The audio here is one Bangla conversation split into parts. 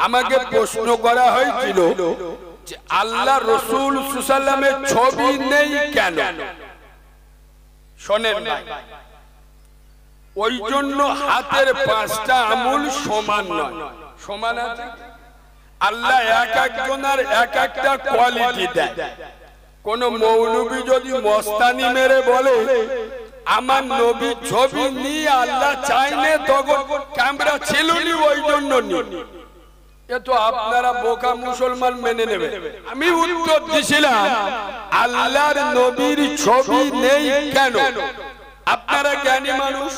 আমাকে প্রশ্ন করা হয়েছিল যে আল্লাহ রসুল সাল্লামের ছবি নেই কেন? শোনেন ভাই, ওই জন্য হাতের 5টা আঙুল সমান নয়। সমান আছে? আল্লাহ এক একজনের এক একটা কোয়ালিটি দেয়। কোন মৌলবী যদি মস্তানি মেরে বলে আমার নবী ছবি নিয়ে আল্লাহ চাইনে, তখন ক্যামেরা ছিল নি ওই জন্য নি, এ তো আপনারা বোকা মুসলমান মেনে নেবে। আমি উত্তর দিছিলাম আল্লাহর নবীর ছবি নেই কেন? আপনারা জ্ঞানী মানুষ,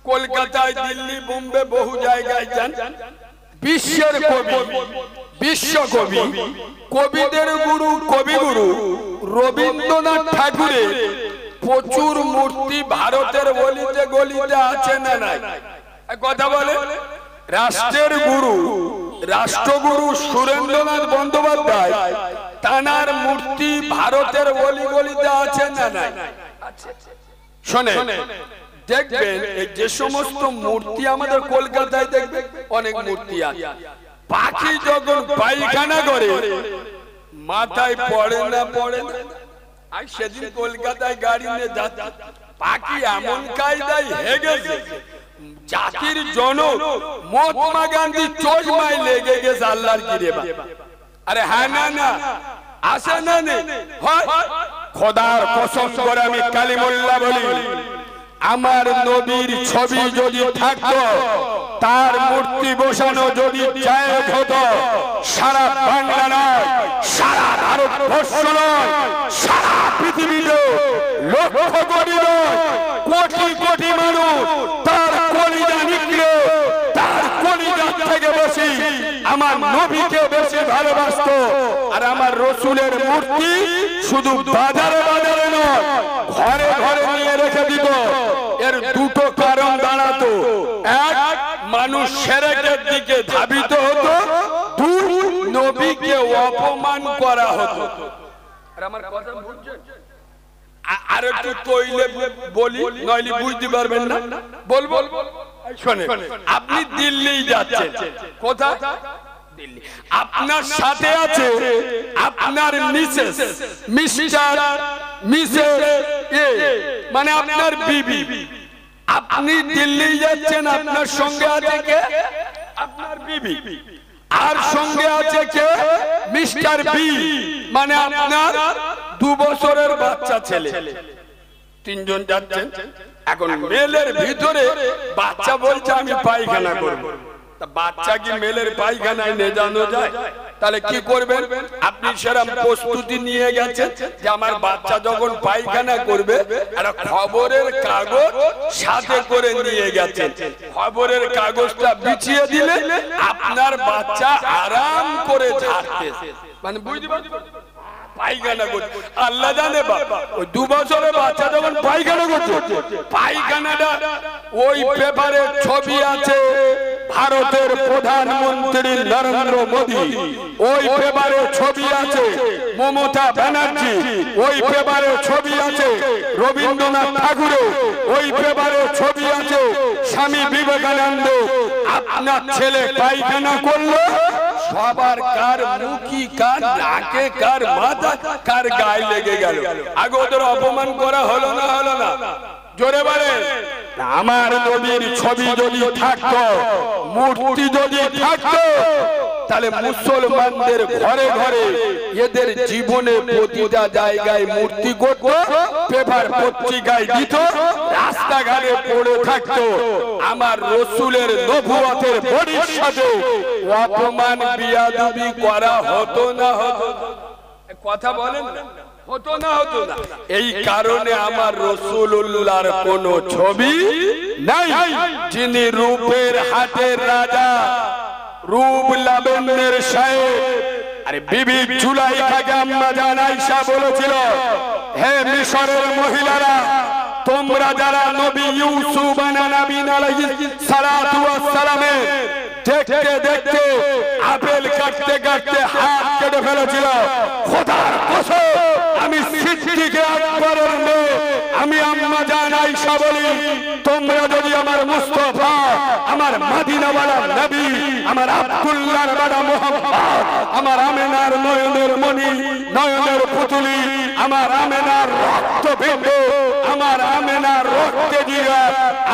কলকাতায়, দিল্লি, বোম্বে বহু জায়গায় যান, বিশ্বের কবি, বিশ্বকবি, কবিদের গুরু, কবিগুরু রবীন্দ্রনাথ ঠাকুরের প্রচুর মূর্তি ভারতের গলিতে গলিতে আছে না নাই? কথা বলে। রাষ্ট্রের গুরু, রাষ্ট্রগুরু সুরেন্দ্রনাথ বন্দ্যোপাধ্যায়, তানার মূর্তি ভারতের গলি গলিতে আছে না নাই? শোনে, দেখবেন যে সমস্ত মূর্তি আমাদের কলকাতায় দেখবেন অনেক মূর্তি আছে, পাখি যখন পায়খানা করে মাথায় পড়ে না পড়ে না। আর সেদিন কলকাতায় গাড়ি নিয়ে যাচ্ছে, পাখি এমন কায়দায় হেগেছে, জাতির জনক মহাত্মা গান্ধী চশমায় লেগে গেছে আল্লাহর গিরে। আরে হ্যাঁ না না আসে না নেই? খোদার কসম করে আমি কালিমুল্লাহ বলি, আমার নবীর ছবি যদি থাকতো, তার মূর্তি বসানো যদি জায়েজ হতো, সারা বাংলা নয়, সারা ভারতবর্ষ নয়, সারা পৃথিবীতে লক্ষ কোটি নয়, কোটি কোটি মানুষ তার কলিজা নিকলে, তার কলিজা থেকে বেশি আমার নবীকে বেশি ভালোবাসতো। আর আমার রসুলের মূর্তি শুধু বাজারে বাজারে নয়, ঘরে ঘরে নিয়ে রেখে দিত। এর দুটো কারণ দাঁড়াতো, এক, মানুষ শিরকের দিকে ধাবিত হতো, দুই, নবীকে অপমান করা হতো। আর আমার কথা বুঝছেন? আর একটু তৈলে বলি, নইলে বুঝতে পারবেন না। বলবো, শোনেন, আপনি দিল্লি যাচ্ছেন, কোথায়? দিল্লি। আপনার সাথে আছে আপনার মিসেস, মিস্টার, মিসেস এ, মানে আপনার বিবি। আপনি দিল্লি যাচ্ছেন, আপনার সঙ্গে আছে কে? আপনার বিবি। আর সঙ্গে আছে কে? মিস্টার বি, মানে আপনার 2 বছরের বাচ্চা ছেলে। 3 জন যাচ্ছেন। এখন মেলের ভিতরে বাচ্চা বলছে আমি পায়খানা করব। তা বাচ্চা কি মেলের পায়খানায় নিয়ে যাওয়া যায়? তাহলে কি করবেন? আপনি সেরকম প্রস্তুতি নিয়ে গেছেন যে আমার বাচ্চা যখন পায়খানা করবে, একটা খবরের কাগজ সাথে করে নিয়ে গেছেন। খবরের কাগজটা বিছিয়ে দিলে আপনার বাচ্চা আরাম করে ঝাড়তেছে, মানে বুঝতে পারছেন? পায়খানা করছে, আল্লাহ জানে বাবা, ওই 2 বছরের বাচ্চা যখন পায়খানা করছে, পায়খানাটা ওই পেপারে ছবি আছে ভারতের প্রধানমন্ত্রী নরেন্দ্র মোদী, ওই পেপারে ছবি আছে মমতা ব্যানার্জি, ওই পেপারে ছবি আছে রবীন্দ্রনাথ ঠাকুরের, ওই পেপারে ছবি আছে স্বামী বিবেকানন্দ। আপনার ছেলে পায়খানা করলো, সবার কার মুখি, কার নাকে, কার মাথা, কার গায়ে লেগে গেল। আগে ওদের অপমান করা হলো না? হলো না? জোরে বলে। আমার নবীর ছবি যদি থাকতো, মূর্তি যদি থাকতো, তাহলে মুসলমানদের ঘরে ঘরে এদের জীবনে প্রতিটা জায়গায় মূর্তি করত, পেপার পত্রিকায় দিত, রাস্তাঘাটে পড়ে থাকতো। আমার রসুলের নবুয়তের বড়ির সাথে অপমান বিয়াদবি করা হতো না? হতো? কথা বলেন না, হতো না? হতো না? এই কারণে আমার রাসূলুল্লাহর কোন ছবি নাই। যিনি রূপের হাটের রাজা, রূপ লাবণ্যের সাহেব, আরে বিবি জুলাইখাকে আম্মা জান আয়েশা বলেছিল, হে মিশরের মহিলারা, তোমরা যারা নবী ইউসুফ আলাইহিস সালাতু ওয়াস সালামের দেখতে দেখতে আপেল কাটতে কাটতে হাত কেটে ফেলেছিল, খোদার কসম আমি সিদ্দিক আকবরের মেয়ে, আমি আম্মা জান আয়েশা বলি, তোমরা যদি আমার মুস্তাফা আমার মদিনাওয়ালা নবী, আমার আব্দুল্লাহর বাবা মুহাম্মদ, আমার আমেনার নয়নের মণি, নয়নের পুতুলি, আমার আমেনার রক্তবিন্দু, আমার আমেনার রক্তে দিয়া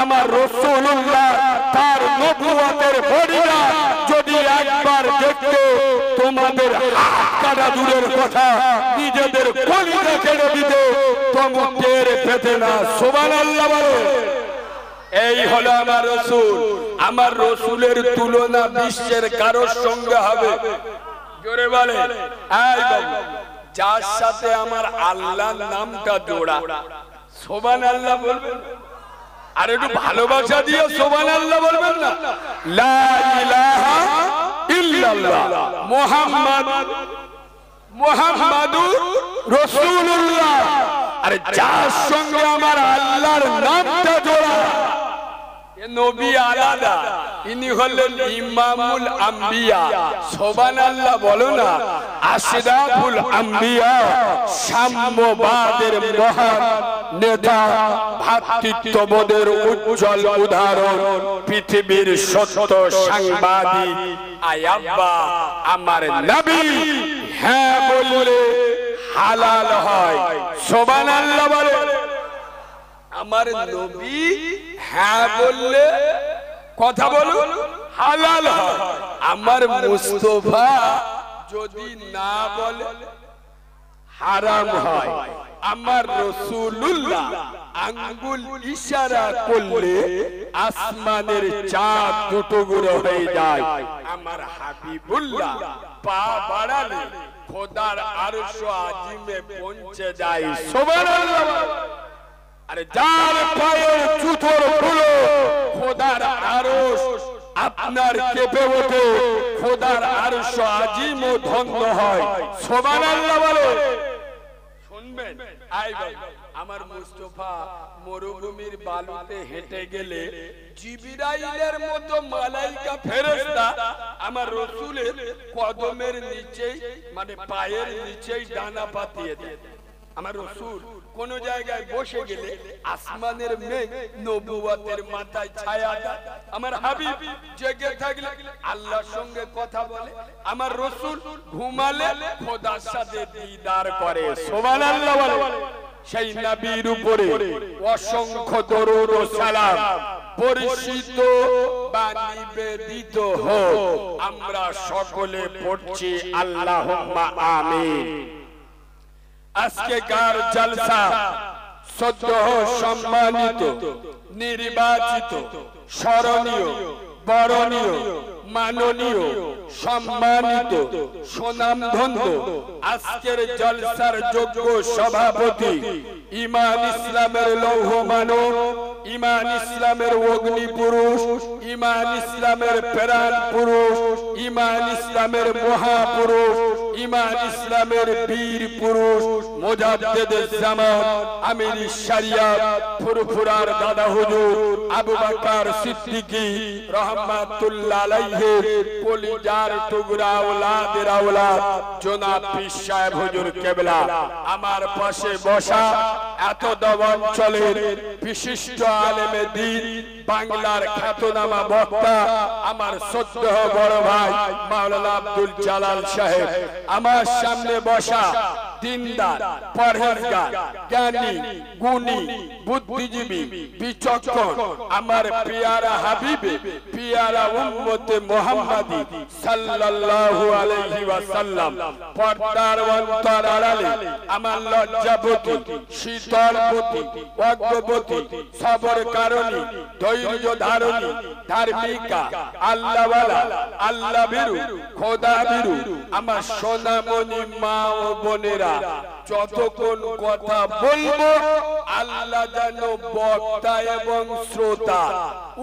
আমার রাসূলুল্লাহ তার নবুয়তের বড়িরা যদি একবার দেখতে তোমাদের হাত কাটা দূরের কথা নিজেদের কলিজা কেটে দিতে তোমরা টের পেতে না। সুবহানাল্লাহ বলো। এই হলো আমার রাসূল। আমার রাসূলের তুলনা বিশ্বের কারোর সঙ্গে হবে? জোরে বলে। এই বাবু, যার সাথে আমার আল্লাহর নামটা জোড়া, সুবহানাল্লাহ বলবেন? আর একটু ভালোবাসা দিয়ে সুবহানাল্লাহ বলবেন না? লা ইলাহা ইল্লাল্লাহ মুহাম্মাদুর রাসূলুল্লাহ। আরে যার সঙ্গে আমার আল্লাহর নামটা জোড়া, এ নবী আলাদা, ইনি হলেন ইমামুল আম্বিয়া। সুবহানাল্লাহ বলো না। আশরাফুল আম্বিয়া, সাম্যবাদের মহান নেতা, ভ্রাতৃত্ববোধের উজ্জ্বল উদাহরণ, পৃথিবীর সত্য সাংবাদিক। আয়াব্বা, আমার নবী হ্যাঁ বললে হালাল হয়। সুবহানাল্লাহ বলে। আমার নবী হ্যাঁ বললে কথা বলুন হালাল হয়। আমার মুস্তাফা যদি না বলে হারাম হয়। আমার রাসূলুল্লাহ আঙ্গুল ইশারা করলে আসমানের চাঁদ দুটুকরো হয়ে যায়। আমার হাবিবুল্লাহ পা বাড়ালে খোদার আরশ আজিমে পৌঁছে যায়। সুবহানাল্লাহ। আরে যার পায়ের জুতোর ধুলো খোদার আরশ আপনার কেঁপে ওঠে, খোদার আরশ আজিম ও ধন্য হয়। সুবহানাল্লাহ বলো। শুনবেন? আই ভাই, আমার মুস্তাফা মরুভূমির বালুতে হেঁটে গেলে জিবরাইলের মতো মালাইকা ফেরেশতা আমার রাসূলের কদমের নিচেই, মানে পায়ের নিচেই ডানা পাতিয়ে দেয়। আমার রাসূল কোন জায়গায় বসে গেলে আসমানের মেঘ নবুয়তের মাথায় ছায়া দেয়। আমার হাবিব জেগে থাকলে আল্লাহর সঙ্গে কথা বলে। আমার রাসূল ঘুমালে খোদার সাথে দিদার করে। সুবহানাল্লাহ বলে। সেই নবীর উপরে অসংখ্য দরুদ ও সালাম বর্ষিত বা নিবেদিত হোক। আমরা সকলে পড়ছি আল্লাহুম্মা আমিন। আজকেকার জলসা সদ্য সম্মানিত, নির্বাচিত, স্মরণীয়, বরণীয়, মাননীয়, সম্মানিত, সুনামধন্য আজকের জলসার যোগ্য সভাপতি, ঈমান ইসলামের লৌহ মানব, ঈমান ইসলামের অগ্নি পুরুষ, ঈমান ইসলামের প্রাণ পুরুষ, ঈমান ইসলামের মহাপুরুষ, ঈমান ইসলামের বীর পুরুষ, মুজাদ্দিদে জামান, আমির শরিয়ত, ফুরফুরার দাদা হুজুর আবু বকর সিদ্দিকী রাহমাতুল্লাহ আলাইহি, কলিজার টুকরা আওলাদের আওলাদ জনাব পীর সাহেব হুজুর কেবলা আমার পাশে বসা, এত অঞ্চলের বিশিষ্ট আলেমে দ্বীন, বাংলার খ্যাতনামা বক্তা আমার শ্রদ্ধেয় বড় ভাই মাওলানা আব্দুল জালাল সাহেব, আমার সামনে বসা দিনদার, পরহেজগার, জ্ঞানী, গুণী, বুদ্ধিজীবী, বিচক্ষণ আমার পিয়ারা হাবিবে, পিয়ারা উম্মতে মুহাম্মাদি সাল্লাল্লাহু আলাইহি ওয়াসাল্লাম, পর্দার অন্তর আড়ালে আমার লজ্জাবতী, শীতলবতী, অজ্ঞবতী, সবর কারণী, ধৈর্য ধারণী, ধার্মিকা, আল্লাহওয়ালা, আল্লাহ ভীরু, খোদা ভীরু আমার সোনামণি মা ও বোনেরা, যতক্ষণ কথা বলবো আল্লাহ যেন বক্তা এবং শ্রোতা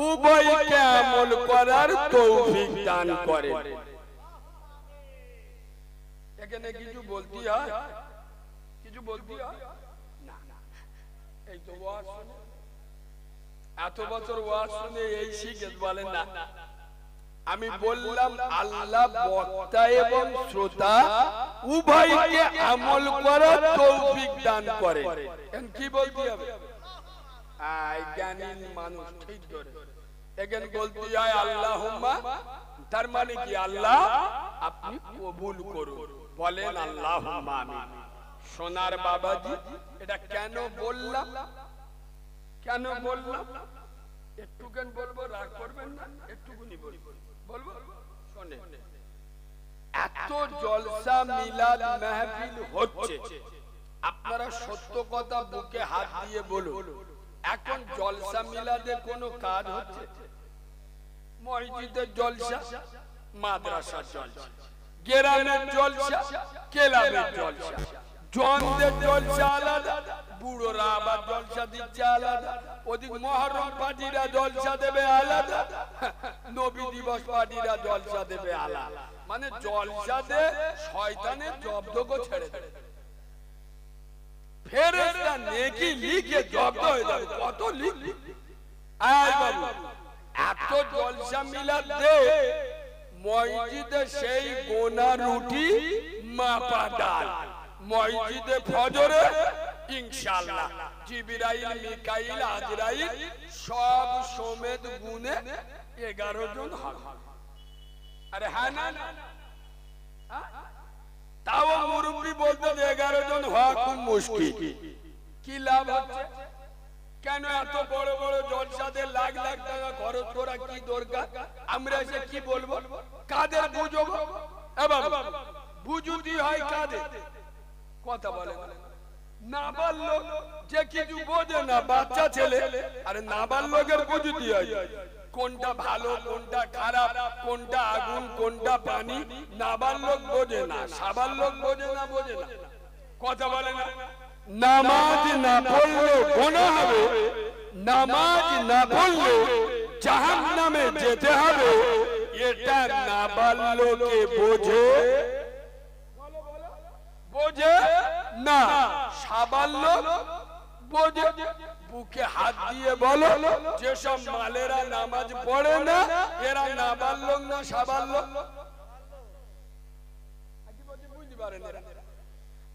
উভয়কে আমল করার তৌফিক দান করে। এখানে কিছু বলতে হয়, কিছু বলতে হয় না। এই তো ওয়াজ শুনে, এত বছর ওয়াজ শুনে এই শিখে বলেন না। আমি বললাম আল্লাহ বক্তা এবং শ্রোতা উভয়কে আমল করার তৌফিক দান করে। কি বলতে হবে? জ্ঞানী মানুষ ঠিক করে এখানে বলতে হয় আল্লাহুম্মা, তার মানে কি আল্লাহ আপনি কবুল করুন, বলেন আল্লাহুম্মা আমিন। সোনার বাবাজি এটা কেন বললাম, কেন বললাম একটুখানি বলবো, রাগ করবেন না, একটুখানি বলবো, শোনে এত জলসা মিলাদ মাহফিল হচ্ছে, আপনারা সত্য কথা বুকে হাত দিয়ে বলুন, এখন জলসা মিলাদে কোনো কাজ হচ্ছে? মসজিদের জলসা, মাদ্রাসার জলসা, গ্রামের জলসা, ক্লাবের জলসা, জনদের জলসা আলাদা, বুড়োরা আবার জলসা দিচ্ছে আলাদা, ওদিক মহরম পার্টিরা জলসা দেবে আলাদা, নবী দিবস পার্টিরা জলসা দেবে আলাদা। মানে জলসাতে শয়তানের জব্দকে ছেড়ে দেবে, ফেরেশতা নেকি লিখে জব্দ হয়ে যাবে। কত লিখ আয় বাবু, এত জলসা মিলাদ দে, মসজিদে সেই গোনা রুটি মাপা ডাল, মসজিদে ফজরে ইনশাআল্লাহ জিবরাইল মিকাইল আজরাইল সব সমেত গুনে 11 জন হবে। আরে হ্যাঁ না, তাও মুরব্বি বলতে 11 জন হওয়া খুব মুশকিল। কি লাভ হচ্ছে? কেন এত বড় বড় জলসাতে লাখ লাখ টাকা খরচ করা কি দরকার? আমরা এসে কি বলবো? কাদের বুঝবো? বুঝুতি হয় কাদের? কথা বলে নাবালক যে কিছু বোঝে না, বাচ্চা ছেলে, আরে নাবালকের বুঝুতি হয় কোনটা ভালো কোনটা খারাপ, কোনটা আগুন কোনটা পানি, নাবালক বোঝে না, সাবালক বোঝে না, বোঝে না। কথা বলে না, নামাজ না পড়লে গুনাহ হবে, নামাজ না পড়লে জাহান্নামে যেতে হবে, এটা নাবালকে বোঝে বোঝে না, সাবালক বোঝে। বুকে হাত দিয়ে বলো, যেসব মালেরা নামাজ পড়ে না এরা নাবালক না সাবালক? বুঝতে পারেন?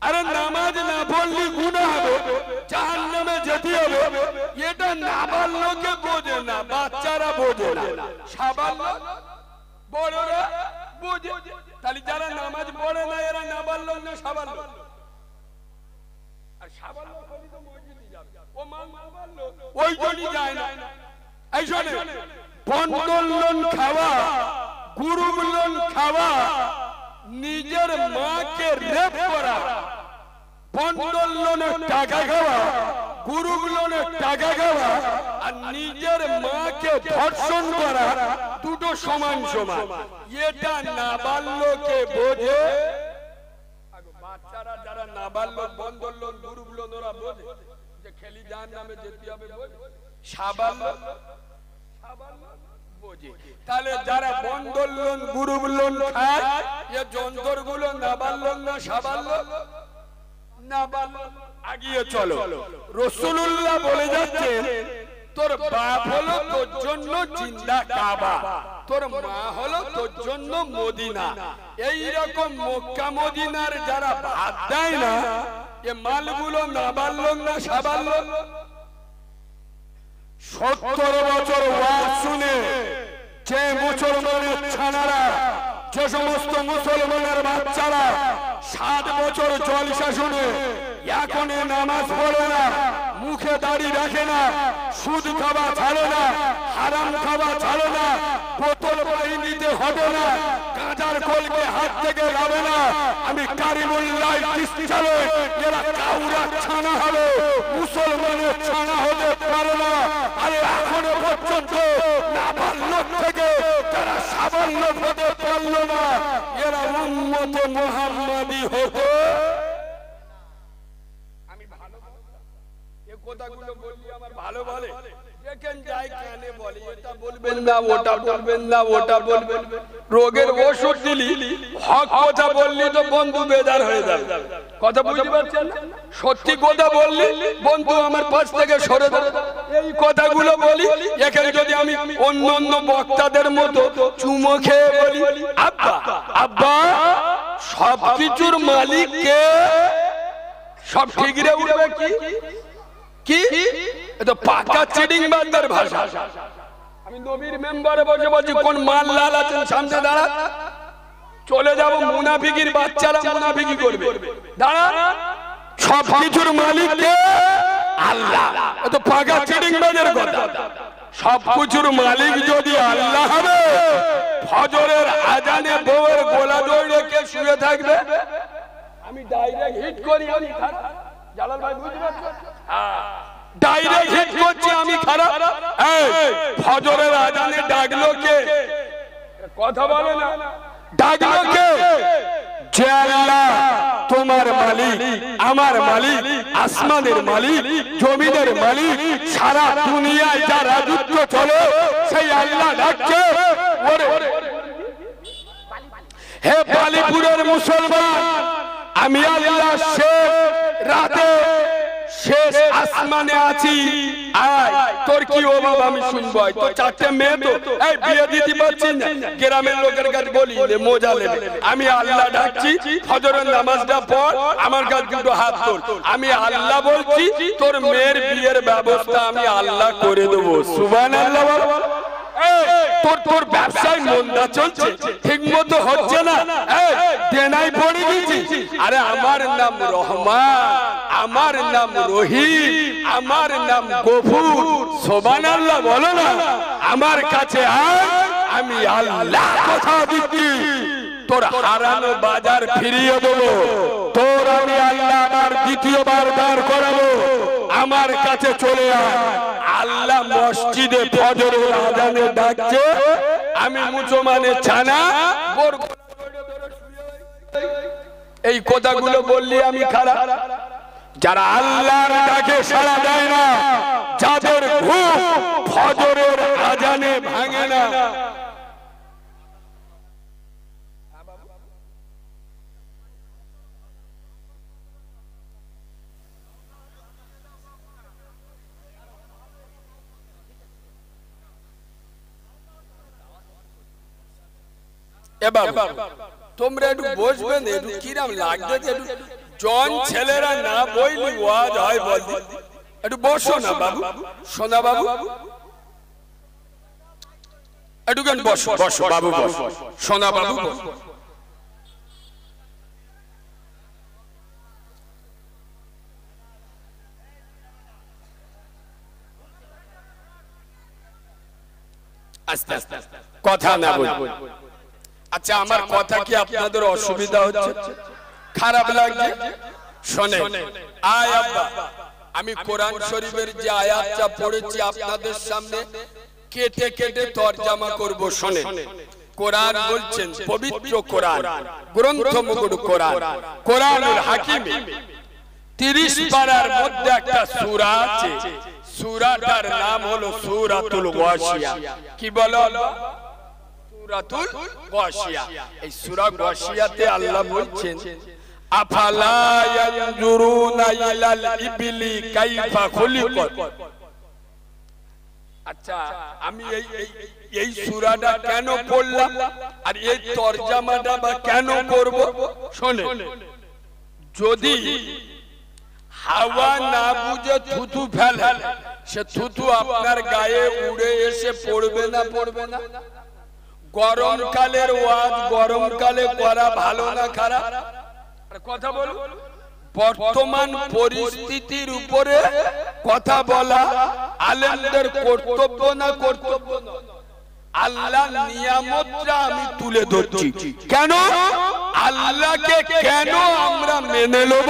আরে নামাজ না পড়লে গুনাহ হবে, জাহান্নামে যেতে হবে, এটা নাবালকে বোঝে না, বাচ্চারা বোঝে না, সাবালক বড়রা বোঝে। তাহলে যারা নামাজ পড়ে না এরা নাবালক না সাবালক? আর সাবালক হলে তো মসজিদে যাবে, ও মা নাবালক ওই জন্যই যায় না। এই শোনে, বন্ধন লোন খাওয়া, গ্রুপ লোন খাওয়া, নিজের মাকে রেপ করা, বন্ধন লোনের টাকা খাওয়া, গ্রুপ লোনের টাকা খাওয়া আর নিজের মাকে ধর্ষণ করা দুটো সমান সমান। এটা নাবালকে বোঝে? বাচ্চারা যারা নাবালক, বন্ধন লোন গ্রুপ লোন ওরা বোঝে যে খেলি জাহান্নামে যেতে হবে, বোঝে? সাবালক বোঝে। তাহলে যারা বন্ধন লোন গ্রুপ লোন খায় এ যন্ত্রগুলো নাবালক না সাবালক? নাবালক। আগিয়ে চলো, রাসূলুল্লাহ বলে যাচ্ছেন তোর বাপ হলো তোর জন্য জিন্দা কাবা, তোর মা হলো তোর জন্য মদিনা। এই রকম মক্কা মদিনার যারা ভাত দেয় না এ মালগুলো নাবালক না সাবালক? 70 বছর ওয়াজ শুনে যে মুসলমানের ছানারা, যে সমস্ত মুসলমানের বাচ্চারা 7 বছর জলসা শুনে এখন নামাজ পড়ে না, মুখে দাড়ি রাখে না, সুদ খাওয়া ছাড়ে না, হারাম খাওয়া ছাড়ে না, বোতল বাহিনীতে হবে না, গাঁজার কলকে হাত থেকে যাবে না, আমি কারিমুল্লাহ কিস্তি চালে এরা কাউরা ছানা হবে, মুসলমানের ছানা হতে পারে না। আরে এখনো পর্যন্ত নাবালক থেকে যারা সাবালক হতে পারল না এরা উম্মতে মুহাম্মাদি হতে। আমি ভালো এই কথাগুলো বলি আমার ভালো বলে, দেখেন যাই কানে বলে এটা বলবেন না, ওটা বলবেন না, ওটা বলবেন। রোগের ওষুধ দিলি, হক কথা বললি তো বন্ধু বেজার হয়ে যাবে। কথা বুঝতে পারছেন? সত্যি কথা বললি বন্ধু আমার পাশ থেকে সরে যাবে। এই কথাগুলো বলি, এখানে যদি আমি অন্য অন্য বক্তাদের মতো চুমো খেয়ে বলি আব্বা আব্বা, সবকিছুর মালিক কে? সব ঠিক রে উঠবে কি? কি এটা পাকা চিটিং বান্দার ভাষা। আমি নবীর মেম্বারে বসে বলছি, কোন মাল লাল আছেন সামনে দাঁড়া, চলে যাব। মুনাফিকির বাচ্চারা মুনাফিকি করবে, দাঁড়া। সবকিছুর মালিক কে? আল্লাহ। এত পাকা চিটিংবাজের কথা। সবকিছুর মালিক যদি আল্লাহ হবে, ফজরের আজানে বউয়ের গোলা দৌড়ে কে শুয়ে থাকবে? আমি ডাইরেক্ট হিট করি, আমি খারাপ। জালাল ভাই বুঝতে পারছো? ডাইরেক্ট হিট করছি, আমি খারাপ। এই ফজরের আজানে ডাকলো কে? কথা বলে না, ডাকলো কে? যে আল্লাহ তোমার মালিক, আমার মালিক, আসমানের মালিক, জমিনের মালিক, সারা দুনিয়ায় যার রাজত্ব চলে সেই আল্লাহ ডাকছে। হে বালিপুরের মুসলমান, আমি আল্লাহ শেষ রাতে শেষ আসমানে আছি, আয় তোর কি অভাব আমি শুনবো। তো চারটে মেয়ে তো এই বিয়ে দিতে পারছি না, গ্রামের লোকের কাছে বলি মজা নেবে। আমি আল্লাহ ডাকছি, ফজরের নামাজটা পড়, আমার কাছে দুটো হাত তোল। আমি আল্লাহ বলছি, তোর মেয়ের বিয়ের ব্যবস্থা আমি আল্লাহ করে দেবো। সুবহানাল্লাহ। তোর ব্যবসায় মন্দা চলছে, ঠিক মতো হচ্ছে না, দেনায় পড়ে গেছি। আরে আমার নাম রহমান, আমার নাম রহিম, আমার নাম গফুর। সুবহানাল্লাহ বলো না। আমার কাছে আয়, আমি আল্লাহ কথা দিচ্ছি, তোর হারানো বাজার ফিরিয়ে দেবো। তোর আমি আল্লাহ আমার দ্বিতীয়বার দাঁড় করাবো। আমার কাছে চলে আয়। আল্লাহ মসজিদে ফজরের আজানে ডাকছে, আমি মুসলমানের ছানা। এই কথাগুলো বললি আমি খারাপ? যারা আল্লাহর ডাকে সাড়া দেয় না, যাদের ঘুম ফজরের আজানে ভাঙে না, এবার তোমরা একটু বসবেন, একটু কিরাম লাগবে, একটু জন ছেলেরা না বইলি ওয়াজ হয় বলদি। একটু বসো না বাবু, সোনা বাবু, একটু কেন বসো, বসো বাবু, বসো সোনা বাবু, আস্তে আস্তে কথা না বল। আচ্ছা, আমার কথা কি আপনাদের অসুবিধা হচ্ছে, খারাপ লাগছে? শোনে, আয় আব্বা, আমি কোরআন শরীফের যে আয়াতটা পড়েছি আপনাদের সামনে কেটে কেটে তরজমা করব। শোনে, কোরআন বলছেন, পবিত্র কোরআন, গ্রন্থ মুকুট কোরআন, কোরআনুল হাকিম 30 পারার মধ্যে একটা সূরা আছে। সূরাটার নাম হলো সূরাতুল গাশিয়া। কি বলো? সূরাতুল গাশিয়া। এই সূরা গাশিয়াতে আল্লাহ বলছেন, আফালা ইয়ানজুরুনা ইলাল ইবলি কাইফা খুলিকাত। আচ্ছা, আমি এই সূরাটা কেন পড়লাম আর এই তরজমাটা বা কেন করব? শুনে, যদি হাওয়া না বুঝে থুতু ফেলে, সে থুতু আপনার গায়ে উড়ে এসে পড়বে না? পড়বে না? গরমকালের ওয়াজ গরমকালে করা ভালো না খারাপ? কথা বলো। বর্তমান পরিস্থিতির উপরে কথা বলা আলেমদের কর্তব্য না কর্তব্য না? আল্লাহ নিয়ামতটা আমি তুলে ধরছি। কেন? আল্লাহকে কেন আমরা মেনে নেব,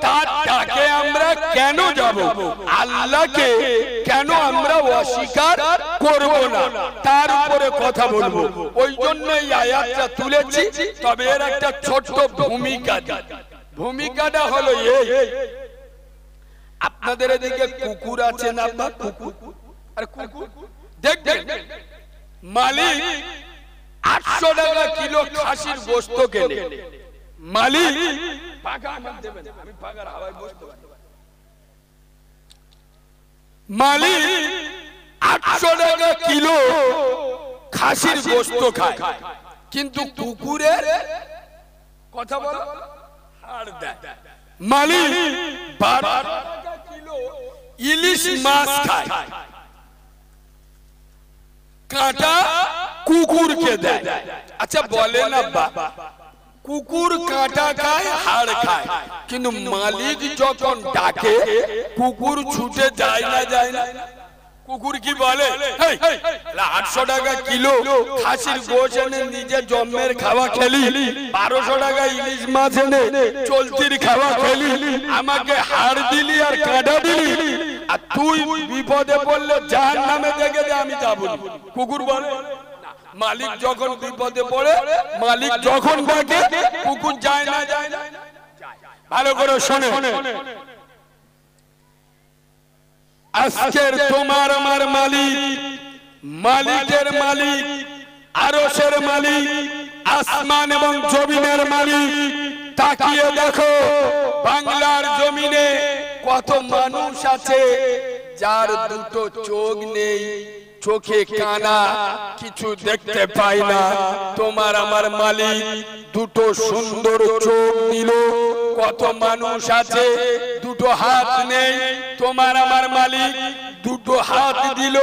তার ডাকে আমরা কেন যাব, আল্লাহকে কেন আমরা অস্বীকার করব না, তার উপরে কথা বলবো। ওই জন্য এই আয়াতটা তুলেছি। তবে এর একটা ছোট্ট ভূমিকা, ভূমিকাটা হলো এই, আপনাদের এদিকে কুকুর আছে না? কুকুর, আর কুকুর দেখবেন মালিক 800 টাকা কিলো খাসির গোশত কেনে। মালিক পাকা আমার দেবেন, আমি পাকার হাওয়ায় বসতে পারি। মালিক 800 টাকা কিলো খাসির গোশত খায়, কিন্তু কুকুরের কথা বলো হাড় দেয়। মালিক 12 টাকা কিলো ইলিশ মাছ খায়, কাঁটা কুকুরকে দেয়। আচ্ছা বলে না কুকুর কাঁটা খায় হাড় খায়, কিন্তু মালিক যখন ডাকে কুকুর ছুটে যায় না যায় না? কুকুর কি বলে 800 টাকা কিলো খাসির গোশ এনে নিজে জন্মের খাওয়া খেলি, 1200 টাকা ইলিশ মাছ এনে চলতির খাওয়া খেলি, আমাকে হাড় দিলি আর কাঁটা দিলি, আর তুই বিপদে পড়লে জাহান্নামে দেখে দে আমি যাবো? কুকুর বলে। মালিক যখন বিপদে পড়ে, মালিক যখন ডাকে কুকুর যায় না যায় না? ভালো করে শোনে, আজকের তোমার আমার মালিক, মালিকের মালিক, আরশের মালিক, আসমান এবং জমিনের মালিক। তাকিয়ে দেখো বাংলার জমিনে কত মানুষ আছে যার দুটো চোখ নেই, চোখে কানা, কিছু দেখতে পাই না। তোমার আমার মালিক দুটো সুন্দর চোখ দিল। কত মানুষ আছে দুটো হাত নেই, তোমার আমার মালিক দুটো হাত দিল।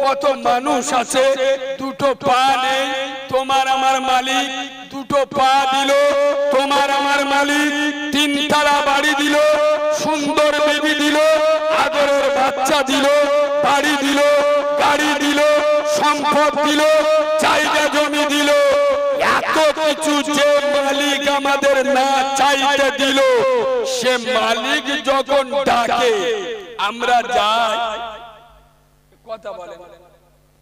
কত মানুষ আছে দুটো পা নেই, তোমার আমার মালিক দুটো পা দিল। তোমার আমার মালিক 3 তলা বাড়ি দিল, সুন্দর বেবি দিল, আদরের বাচ্চা দিল, বাড়ি দিল, গাড়ি দিল, সম্পদ দিল, জায়গা জমি দিল। এত কিছু যে মালিক আমাদের না চাইতে দিল, সে মালিক যখন ডাকে আমরা যাই। কথা বলে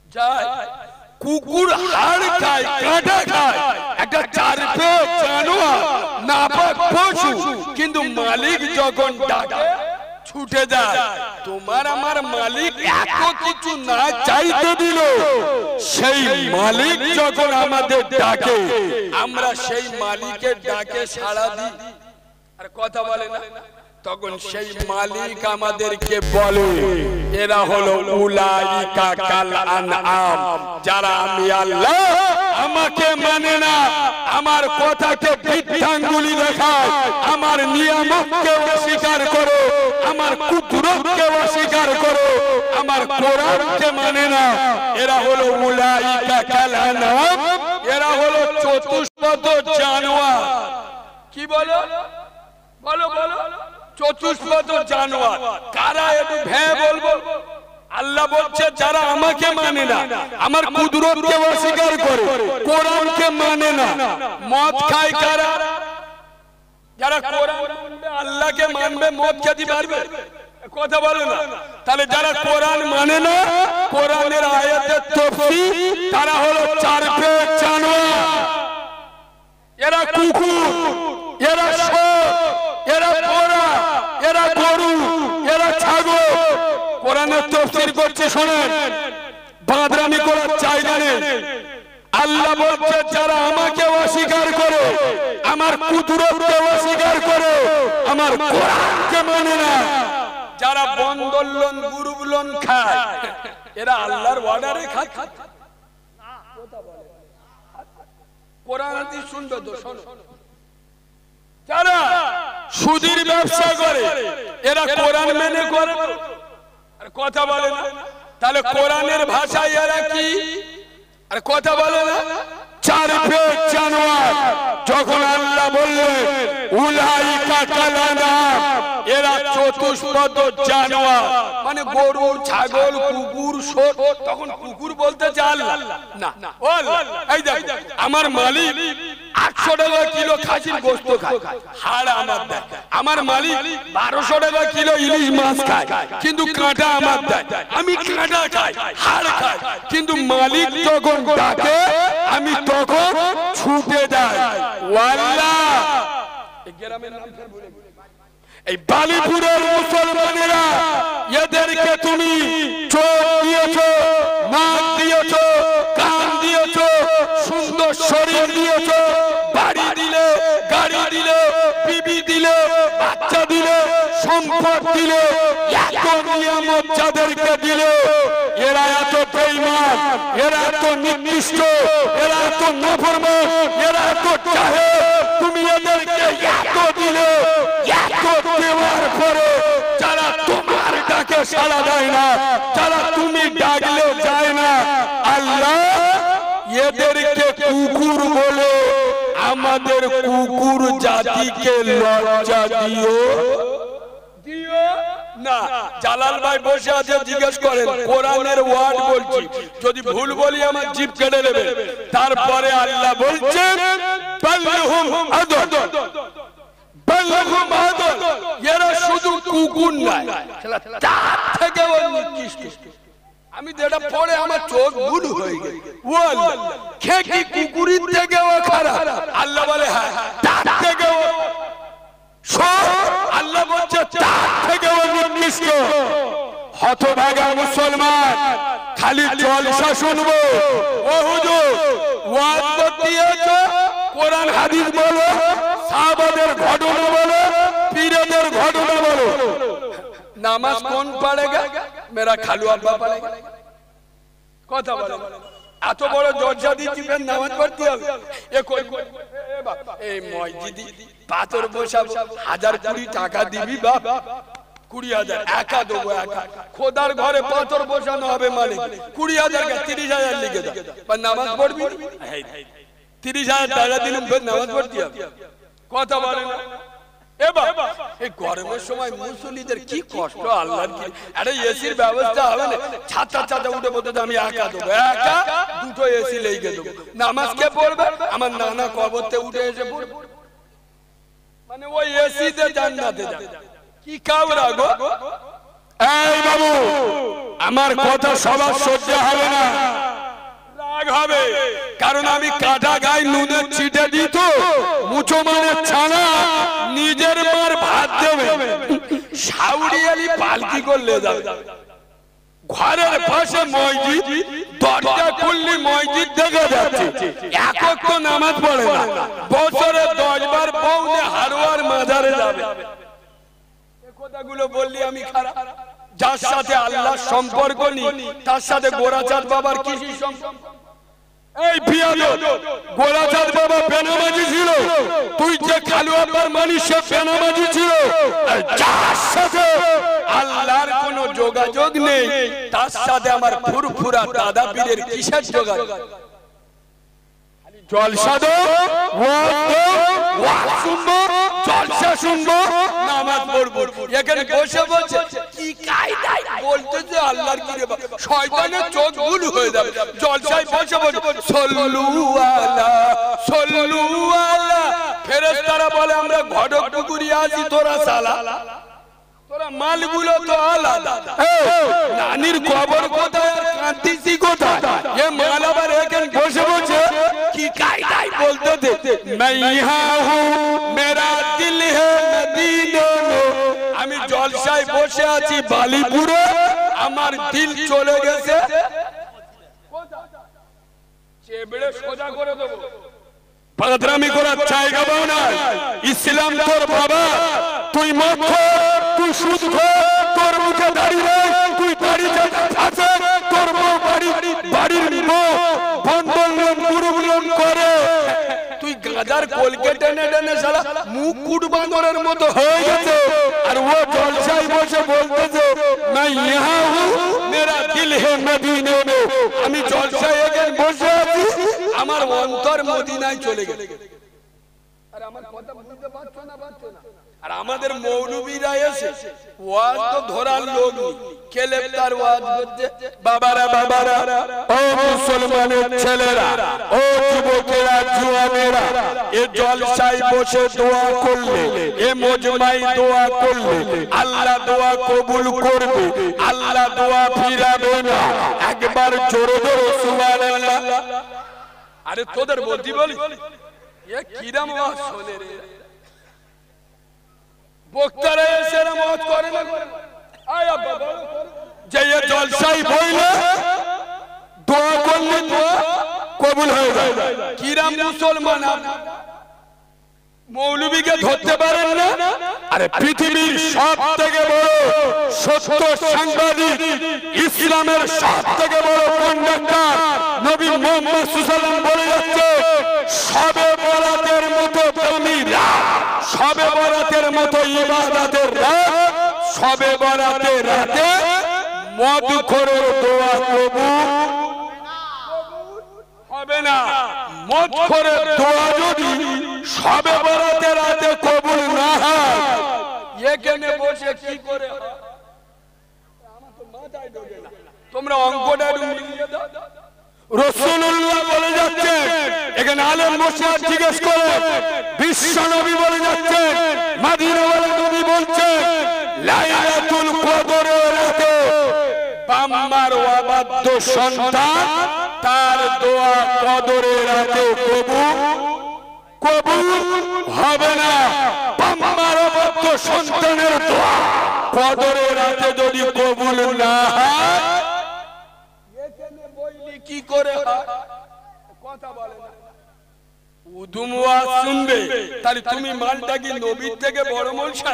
যাই। কুকুর হাড় খায়, কাঁটা খায়, একটা 4 পা জানোয়ার, নাপাক পশু, কিন্তু মালিক যখন ডাকে ছুটে যায়। তোমার আমার মালিক এত কিছু না চাইতে দিল, সেই মালিক যখন আমাদের ডাকে আমরা সেই মালিকের ডাকে সাড়া দিই। আর কথা বলে না, তখন সেই মালিক আমাদেরকে বলে এরা হলো উলাইকা কাল আনআম, যারা আমি আল্লাহ আমাকে মানে না, আমার কথাকে বৃদ্ধাঙ্গুলি দেখায়, আমার নিয়ামতকে অস্বীকার করে, আমার কুদরতকে অস্বীকার করে, আমার কোরআনকে মানে না। এরা হলো উলাইকা কাল আনআম, এরা হলো চতুষ্পদ জানোয়ার। কি বলো বলো বলো? চতুষ্পদ জানোয়ার কারা? একটু ভেবে বলবো। আল্লাহ বলছে যারা আমাকে মানে না, আমার কুদরতকে অস্বীকার করে, কোরআনকে মানে না। মদ খায় কারা? যারা কোরআন মানবে, আল্লাহকে মানবে, মদ খেতে পারবে? কথা বলে না। তাহলে যারা কোরআন মানে না, কোরআনের আয়াতের তাফসীর, তারা হলো 4 পা জানোয়ার। এরা কুকুর, এরা শুয়োর, এরা ঘোড়া, এরা গরু, এরা ছাগল। কোরআনের তাফসীর করছে, শোনেন, বাঁদরামি করার জায়গা নেই। আল্লাহ বলছে যারা আমাকে অস্বীকার করে, আমার কুদরতকে অস্বীকার করে, আমার কোরআনকে মানে না, যারা বন্দলন গুরুবলন খায়, এরা আল্লাহর অর্ডারে খায়। কোরআন হাদিস শুনবে তো, শোনো। যারা সুদের ব্যবসা করে, এরা কোরআন মেনে করে। আর কথা বলে না। তাহলে কোরআনের ভাষায় এরা কি? আর কথা বলে না। 4 পা জানোয়ার। যখন আল্লাহ বললেন উলাইকা কাল আনআম, এরা চতুষ্পদ জানোয়ার, মানে গরু, ছাগল, কুকুর, শুয়োর। তখন কুকুর বলতে চাল না, এই দেখ আমার মালিক 800 টাকা কিলো খাসির গোশত খায়, হাড় আমার দেয়। আমার মালিক 1200 টাকা কিলো ইলিশ মাছ খায়, কিন্তু কাঁটা আমার দেয়। আমি কাঁটা খাই, হাড় খাই, কিন্তু মালিক যখন ডাকে আমি তখন ছুটে যাই। ওয়াল্লাহ, এই গ্রামের নাম ফের বলে, এই বালিপুরের মুসলমানেরা, এদেরকে তুমি চোখ দিয়েছো, নাক দিয়েছো, কান দিয়েছো, সুন্দর শরীর দিয়েছো, বাড়ি দিলে, গাড়ি দিলে, বিবি দিলে, বাচ্চা দিলে, সম্পদ দিলে, এত নিয়ামত যাদেরকে দিলে, এরা এত বেঈমান, এরা এত নিকৃষ্ট, এরা এত নাফরমান, এরা এত জাহেল। তুমি এদেরকে এত দিলে, এত দেওয়ার পরে যারা তোমার ডাকে সাড়া দেয় না, যারা তুমি ডাকলে যায় না, আল্লাহ এদেরকে কুকুর বলে আমাদের কুকুর জাতিকে লজ্জা দিও না। জালাল ভাই বসে আছে, জিজ্ঞেস করেন কোরআনের ওয়ার্ড বলছি, যদি ভুল বলি আমার জিভ কেটে নেবে। তারপরে আল্লাহ বলছেন বাল্লুহুম আদল, বাল্লুহুম আদল, এরা শুধু কুকুর নয়, তার থেকেও নিকৃষ্ট। আমি যেটা পড়ে আমার চোখ বুলু হয়ে গেল, ওয়াল খেকি কুকুরের থেকেও খারাপ। আল্লাহ বলে হ্যাঁ তার থেকেও, আল্লাহ বলছে তার থেকেও নিকৃষ্ট। হতভাগা মুসলমান খালি জলসা শুনবো, ও হুজুর ওয়াজ করতে আছে, কোরআন হাদিস বলো, সাহাবাদের ঘটনা বলো, পীরদের ঘটনা বলো, নামাজ কোন পড়েগা? মেরা খালু আব্বা পড়েগা। কথা বলে এত বড় দরজা দিচ্ছি নামাজ পড়তে হবে। এই মসজিদি পাথর বসাবো, 1020 টাকা দিবি বাপ, 20,000 একা দেবো, একা খোদার ঘরে পাথর বসানো হবে মানে 20,000 30,000 লিখে দাও, নামাজ পড়বি 30,000 টাকা দিলাম, নামাজ পড়তে হবে। কথা বলে না। এই গরমের সময় মুসল্লিদের কি কষ্ট, আল্লাহর কি। আরে এসির ব্যবস্থা হবে না, ছাতা ছাতা উঠে বলতে আমি একা দেবো, একা 2টো এসি লেগে দেবো, নামাজ কে পড়বে? আমার নানা কবরতে উঠে এসে পড়বে, মানে ওই এসিতে জান্নাতে যাবে। কি কাউরা গো? এই বাবু আমার কথা সবার সহ্য হবে না, রাগ হবে, কারণ আমি কাটা গায়ে নুনের ছিটে দিত, মুচো মানের ছানা নিজের মার ভাত দেবে, সাউরি আলী পালকি করলে যাবে। ঘরের পাশে মসজিদ, দরজা খুললে মসজিদ দেখা যাচ্ছে, একক তো নামাজ পড়ে না, বছরে 10 বার বউনে হারোয়ার মাজারে যাবে। কথাগুলো বললি আমি খারাপ? যার সাথে আল্লাহর সম্পর্ক নেই তার সাথে গোরাচাঁদ বাবার কি সম্পর্ক? এই বিয়াদব, গোরাচাঁদ বাবা বেনামাজি ছিল, তুই যে খালু আব্বার মানিস সে বেনামাজি ছিল। যার সাথে আল্লাহর কোনো যোগাযোগ নেই তার সাথে আমার ফুরফুরা দাদা পীরের কিসের যোগাযোগ? জলসা দো, ওয়াজ শুনবো, জলসা শুনবো, নামাজ পড়বো। এখানে বসে বলছে কি কায়দায় বলতেছে আল্লাহর কি রে, শয়তানের চোখ গুল হয়ে যাবে। জলসায় বসে বসে সল্লু আলা সল্লু আলা, ফেরেশতারা বলে আমরা ঘটক পুকুরি আছি, তোরা সালা, তোরা মালগুলো তো আলাদা। নানির কবর কোথায় আর কাঁদতেছি কোথায়? এ মাল আবার এখানে বসে বসে কি কায়দায় বলতে দে, मैं यहाँ हूँ मेरा दिल है मदीने में, আমি জলসায় বসে আছি বালিপুরে, আমার দিল চলে গেছে। চেবড়ে সোজা করে দেবো, পাগলামি করার জায়গা পাও না। ইসলাম তোর বাবা, তুই মদ খোর, তুই সুদ খোর, তোর মুখে দাড়ি নেই, তুই দাড়ি আছে, তোর বউ বাড়ির বউ বন্ধন লোন মুরুব লোন করে, তুই গাঁজার কোলকে টেনে টেনে সারা মুখ কুট বাঁদরের মতো হয়ে গেছে, আর ও জলসায় বসে বলতেছে मैं यहाँ हूँ मेरा दिल है मदीने में, আমি জলসায় এখানে বসে আছি, আমার অন্তর মদিনায় চলে গেছে। আর আমার কথা বুঝতে পারছো না? আর আমাদের মৌলবীরা এসে ওয়াজ তো ধরার লোক নেই, কেলেবদার ওয়াজ করছে। বাবারা বাবারা, ও মুসলমানের ছেলেরা, ও যুবকেরা, জুয়ানেরা, এ জলসায় বসে দোয়া করলে, এ মজমাই দোয়া করলে আল্লাহ দোয়া কবুল করবে, আল্লাহ দোয়া ফিরাবে না। একবার জোরে জোরে সুবহানাল্লাহ। আরে তোদের বলতি বলি এ কিরাম ওয়াজ শোনে রে, বক্তারা এসে মত করে না, আয়া বাবা যে এ জলসায় বইলে দোয়া করলে দোয়া কবুল হয়ে যায়। কিরাম মুসলমান মৌলবীকে ধরতে পারেন না? আরে পৃথিবীর সবথেকে বড় সত্য সাংবাদিক, ইসলামের সবথেকে বড় কন্ডাক্টর নবী মুহাম্মদ সাল্লাল্লাহু আলাইহি ওয়াসাল্লাম বলে যাচ্ছে, শবে বরাতের মতো দামি রাত, শবে বরাতের মতো ইবাদতের রাত, শবে বরাতের রাতে মদখোরের দোয়া কবুল হবে হবে না। মত করে দোয়া যদি সবে বরাতের রাতে কবুল না হয়, এখানে বসে কি করে হয়? আমার তো মাথায় ঢোকে না। তোমরা অঙ্কটা মিলিয়ে দাও। রাসূলুল্লাহ বলে যাচ্ছে, এখানে আলেম বসে জিজ্ঞেস করে, বিশ্ব নবী বলে যাচ্ছে, মদিনাওয়ালা নবী বলছে, লাইলাতুল কদরের রাতে বাম্মার অবাধ্য সন্তান তার দোয়া কদরের রাতে কবুল হবে না। বাম্মার অবাধ্য সন্তানের দোয়া কদরের রাতে যদি কবুল না হয়, এখানে বইলি কি করে হয়? কথা বলে না। উদুমওয়া শুনবে, তাহলে তুমি মালটা কি নবীর থেকে বড় মনসা?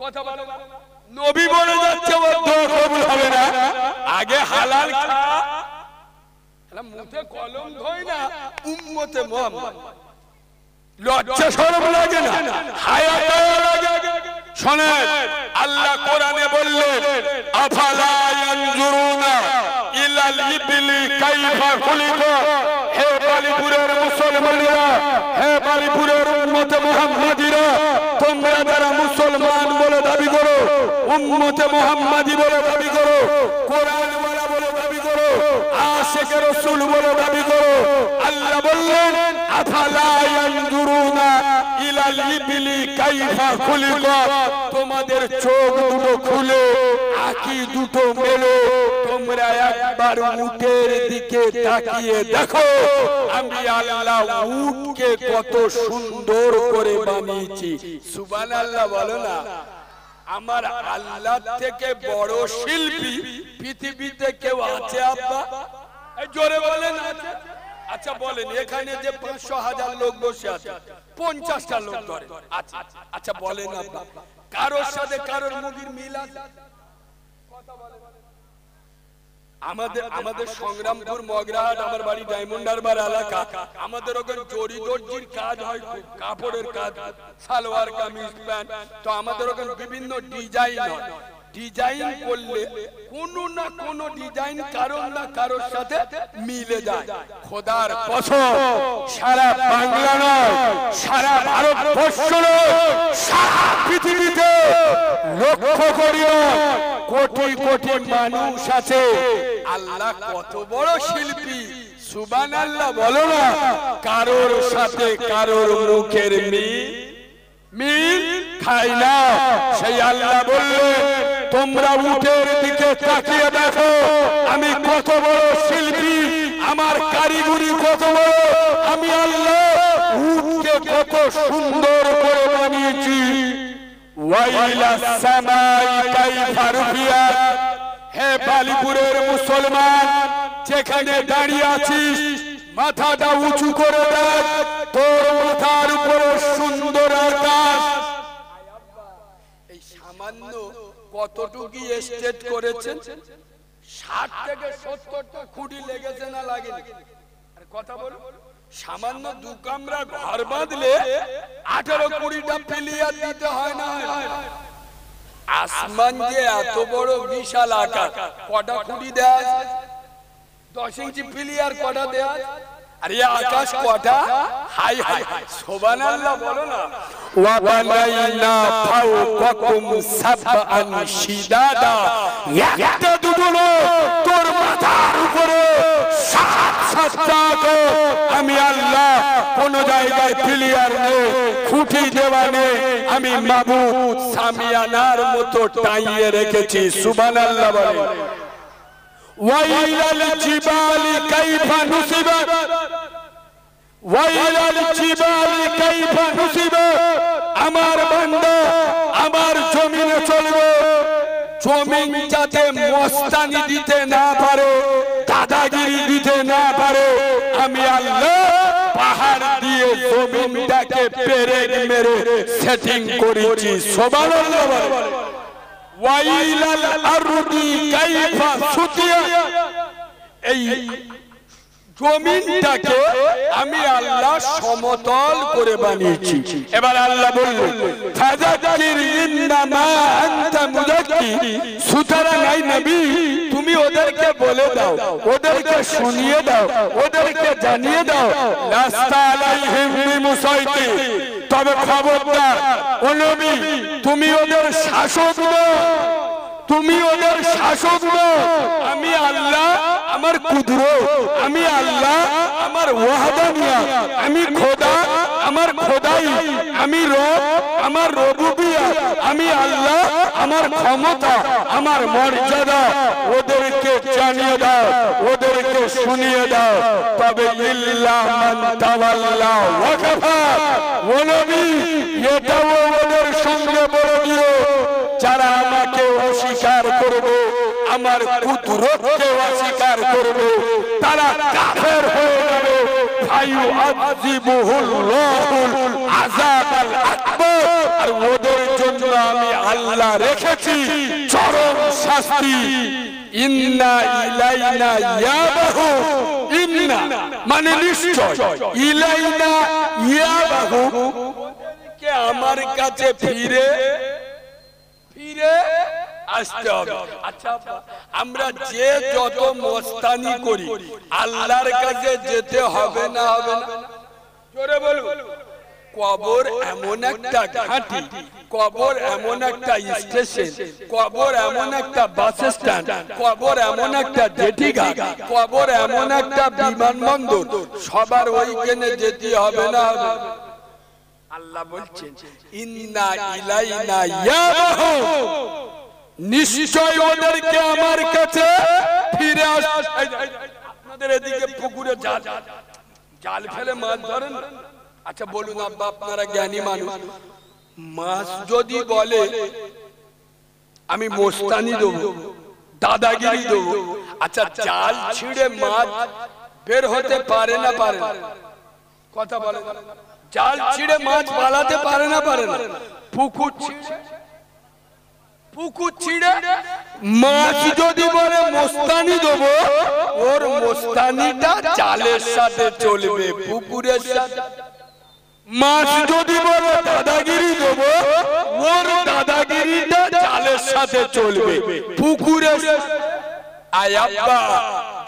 কথা বলে না। নবী বলে যাচ্ছে ওর দোয়া কবুল হবে না, আগে হালাল খা। মুখে কলম ধোয় না, উম্মতে মুহাম্মদ। লজ্জা শরম লাগে না? হায়া লাগে? শোনেন, আল্লাহ কোরআনে বললেন, আফালা ইয়ানজুরুনা ইলাল ইবলি কাইফা খুলিকা। হে বালিপুরের মুসলমানেরা, হে বালিপুরের উম্মতে মুহাম্মাদিরা, তোমরা যারা মুসলমান বলে দাবি করো, উম্মতে মুহাম্মাদি বলে দাবি করো, কোরআন ওয়ালা বলে দাবি করো, আশিকে রাসূল বলে দাবি করো, আল্লাহ বললেন, আফালা ইয়ানজুরুনা ইলাল ইবলি কাইফা খুলিকা। তোমাদের চোখ দুটো খুলে, আঁখি দুটো মেলে, তোমরা একবার উটের দিকে তাকিয়ে দেখো, আমি আল্লাহ উটকে কত সুন্দর করে বানিয়েছি। সুবহানাল্লাহ বলো না। আমার আল্লাহ থেকে বড় শিল্পী পৃথিবীতে কেউ আছে আব্বা? জোরে বলেন আছে? আচ্ছা বলেন, এখানে যে 500,000 লোক বসে আছে, 50টা লোক ধরে আচ্ছা, আচ্ছা বলেন আব্বা, কারোর সাথে কারোর মুখের মিল আছে? কথা বলেন। আমাদের সংগ্রামপুর মগরাহাট, আমার বাড়ি ডায়মন্ড হারবার এলাকা, আমাদের ওখানে জরি দর্জির কাজ হয়, কাপড়ের কাজ, সালোয়ার কামিজ প্যান্ট। তো আমাদের ওখানে বিভিন্ন ডিজাইন হয়। ডিজাইন করলে কোনো না কোনো ডিজাইন কারোর না কারোর সাথে মিলে যায়। খোদার কসম, সারা বাংলা নয়, সারা ভারতবর্ষ নয়, সারা পৃথিবীতে লক্ষ্য করিও কোটি কোটি মানুষ আছে। আল্লাহ কত বড় শিল্পী, সুবহানাল্লাহ বলো না। কারোর সাথে কারোর মুখের মিল খাই না। সেই আল্লাহ বললেন, তোমরা উটের দিকে তাকিয়ে দেখো, আমি কত বড় শিল্পী, আমার কারিগরি কত বড়, আমি আল্লাহ উটকে কত সুন্দর করে বানিয়েছি। ওয়াইলা সামাই কাইফা রুফিয়াত। হে বালিপুরের মুসলমান, যেখানে দাঁড়িয়ে আছিস, মাথাটা উঁচু করে দেখ, তোর মাথার উপরে সুন্দর আকাশ। এই সামান্য কতটুকু স্টেট করেছেন? 60 থেকে 70টা খুঁটি লেগেছে না লাগেনি? কথা বলো। সামান্য 2 কামরা ঘর বাঁধলে 18-20টা প্লেয়ার দিতে হয় না? আসমান যে এত বড় বিশাল আকাশ, কটা খুঁটি দেয়া আছে? 10 ইঞ্চি প্লেয়ার কটা দেয়া আছে? আর এই আকাশ কটা? হাই হাই, সুবহানাল্লাহ বলো না। ওয়া বানাইনা ফাওকাকুম সাবআন শিদাদা। একটা দুটো নয়, তোর মাথার উপরে 7-7টা। আমি আল্লাহ কোন জায়গায় প্লেয়ার নেই, খুঁটি দেওয়া নেই, আমি মাবুদ সামিয়ানার মতো টাইয়ে রেখেছি। সুবহানাল্লাহ বলো। ওয়াইলাল জিবালি কাইফা নুসিবাত। ওয়াইলাল জিবালি কাইফা নুসিবাত। আমার বান্দা আমার জমিনে চলবে, জমিন যাতে মস্তানি দিতে না পারে, দাদাগিরি দিতে না পারে, আমি আল্লাহ পাহাড় দিয়ে জমিনটাকে পেরেক মেরে সেটিং করেছি। সুবহানাল্লাহ বলো। ওয়াইলাল আরদি কাইফা সুতিয়া। এই জমিনটাকে আমি আল্লাহ সমতল করে বানিয়েছি। এবার আল্লাহ বললেন ফাযাক্কির ইন্নামা আনতা মুযাক্কি, সুতরাং এই নবী তুমি ওদেরকে বলে দাও, ওদেরকে শুনিয়ে দাও, ওদেরকে জানিয়ে দাও, লাস্তা আলাইহিম বিমুসাইতির, তবে খবরদার ও নবী তুমি ওদের শাসক নও, তুমি ওদের শাসক নও। আমি আল্লাহ আমার কুদরত, আমি আল্লাহ আমার ওয়াহদানিয়াত, আমি খোদা আমার খোদাই, আমি রব আমার রুবুবিয়্যাত, আমি আল্লাহ আমার ক্ষমতা আমার মর্যাদা ওদেরকে জানিয়ে দাও, ওদেরকে শুনিয়ে দাও। তবে ইল্লা মান তাওয়াল্লা ওয়া কাফার, ও নবী এটাও ওদের সঙ্গে বলে দিও যারা আমাকে অস্বীকার করবে, আমার কুদরতকে অস্বীকার করবে, তারা কাফের হয়ে যাবে। ফায়ুআযিবুহুল্লাহুল আযাবাল আকবার, আর ওদের জন্য আমি আল্লাহ রেখেছি চরম শাস্তি। ইন্না ইলাইনা ইয়াবাহু, ইন্না মানে নিশ্চয়, ইলাইনা ইয়াবাহু কে আমার কাছে ফিরে ফিরে আসতে হবে। আচ্ছা আমরা যে যত মস্তানি করি আল্লাহর কাছে যেতে হবে না হবে না? জোরে বলুন। কবর এমন একটা ঘাঁটি, কবর এমন একটা স্টেশন, কবর এমন একটা বাস স্ট্যান্ড, কবর এমন একটা জেটিঘাট, কবর এমন একটা বিমানবন্দর, সবার ওইখানে যেতে হবে না হবে? আল্লাহ বলছেন ইন্না ইলাইনা ইয়াবাহু, নিশ্চয় ওদেরকে আমার কাছে ফিরে আসতে। আপনাদের এদিকে পুকুরে জাল ফেলে মাছ ধরেন? আচ্ছা বলুন আব্বা, আপনারা জ্ঞানী মানুষ, মাছ যদি বলে আমি মোস্তানি দেবো, দাদাগিরি দেবো, আচ্ছা জাল ছিঁড়ে মাছ বের হতে পারে না পারে না? কথা বলে, জাল ছিঁড়ে মাছ পালাতে পারে না পারে না? পুকুর ছিঁড়ে মাছ যদি বলে মোস্তানি দেবো, ওর মোস্তানিটা জালের সাথে চলবে, পুকুরের সাথে। মাছ যদি বলে দাদাগিরি দেবো, ওর দাদাগিরিটা জালের সাথে চলবে, পুকুরের। আয়াব্বা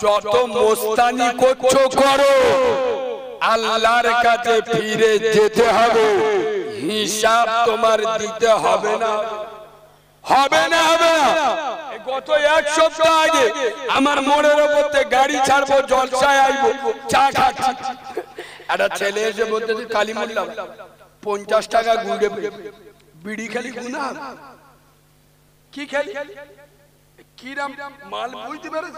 যত মোস্তানি করছো করো, আল্লাহর কাছে ফিরে যেতে হবে, হিসাব তোমার দিতে হবে না হবে না হবে না? গত এক সপ্তাহ আগে আমার মোড়ের ওপর গাড়ি ছাড়বো, জলসায় আইবো, চা খাচ্ছি, একটা ছেলে এসে বলতে কালিমুল্লাহ 50 টাকা গুড়ে বিড়ি খেলি গুনা, কি খেলি কিরাম মাল বুঝতে পারে,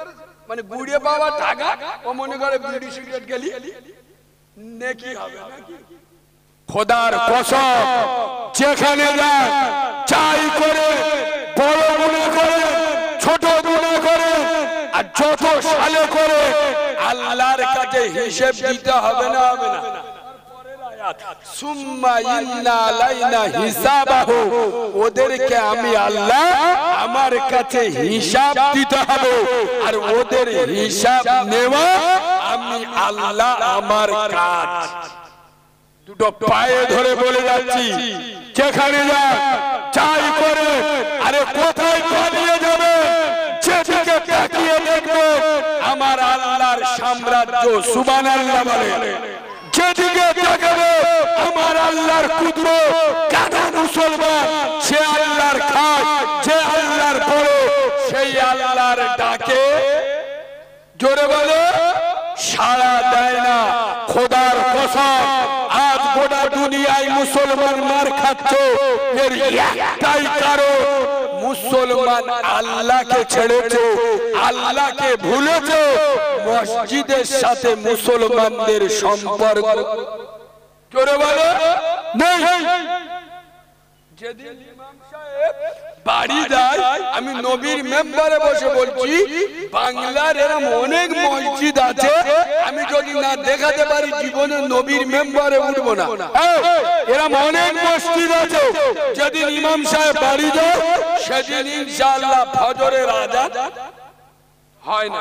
মানে গুড়ে পাওয়া টাকা ও মনে করে বিড়ি সিগারেট গেলি নেকি হবে নাকি? খোদার কসম, যেখানে যান চাই করে, বড় গুনাহ করে, ছোট গুনাহ করে, আর যত সালে করে, আল্লাহর কাছে হিসাব দিতে হবে না হবে না? সুম্মা ইন্না আলাইনা হিসাবাহু, ওদেরকে আমি আল্লাহ আমার কাছে হিসাব দিতে হবে, আর ওদের হিসাব নেওয়া আমি আল্লাহ আমার কাজ। দুটো পায়ে ধরে বলে যাচ্ছি, যেখানে যা চাই করে, আরে কোথায় পালিয়ে যাবে, যেদিকে তাকিয়ে দেখবে আমার আল্লাহর সাম্রাজ্য, সুবহানাল্লাহ বলে। যেদিকে তাকাবে আমার আল্লাহর কুদরত। কেন মুসলমান সে আল্লাহর খাস, যে আল্লাহর বড়, সেই আল্লাহর ডাকে জোরে বলে সাড়া দেয় না। খোদার কসম, আজ গোটা দুনিয়ায় মুসলমান মার খাচ্ছে, এর একটাই কারণ, মুসলমান আল্লাহকে ছেড়েছে, আল্লাহকে ভুলেছে, মসজিদের সাথে মুসলমানদের সম্পর্ক জোরে বলে নেই। যেদিন ইমাম সাহেব বাড়ি যায়, আমি নবীর মেম্বারে বসে বলছি, বাংলার এরকম অনেক মসজিদ আছে, আমি যদি না দেখাতে পারি জীবনে নবীর মেম্বারে উঠবো না। এরকম অনেক মসজিদ আছে, যেদিন ইমাম সাহেব বাড়ি যায় সেদিন ইনশাআল্লাহ ফজরের আযান হয় না।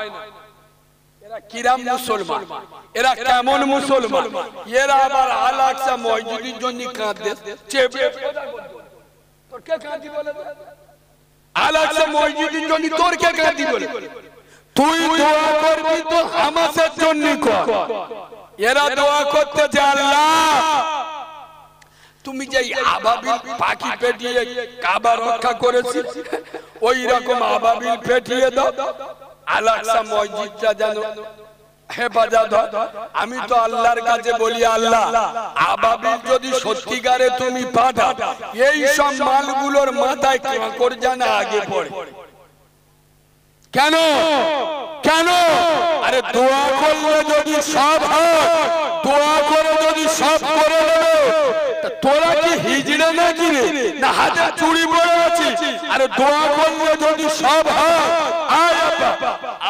কিরাম মুসলমান, এরা কেমন মুসলমান? এরা আবার আল-আকসা মসজিদের জন্য কাঁদে, চেপে তোর কে কাঁদি বলে? আল-আকসা মসজিদের জন্য তোর কে কাঁদি বলে? তুই দোয়া করবি তো হামাসের জন্য কর। এরা দোয়া করতে যে আল্লাহ তুমি যে আবাবিল পাখি পেটিয়ে কাবা রক্ষা করেছিস, ওই রকম আবাবিল পেটিয়ে দাও, আল-আকসা মসজিদটা যেন হেফাজত হয়। আমি তো আল্লাহর কাছে বলি, আল্লাহ আবাবিল যদি সত্যিকারে তুমি পাঠাও, এই সব মালগুলোর মাথায় কাঁকড় যেন আগে পড়ে। কেন কেন? আরে দোয়া করলে যদি সব হয়, দোয়া করে যদি সব করে নেবে, তোরা কি হিজড়ে নাকি রে, না হাতে চুড়ি পরে আছিস? আরে দোয়া করলে যদি সব হয়,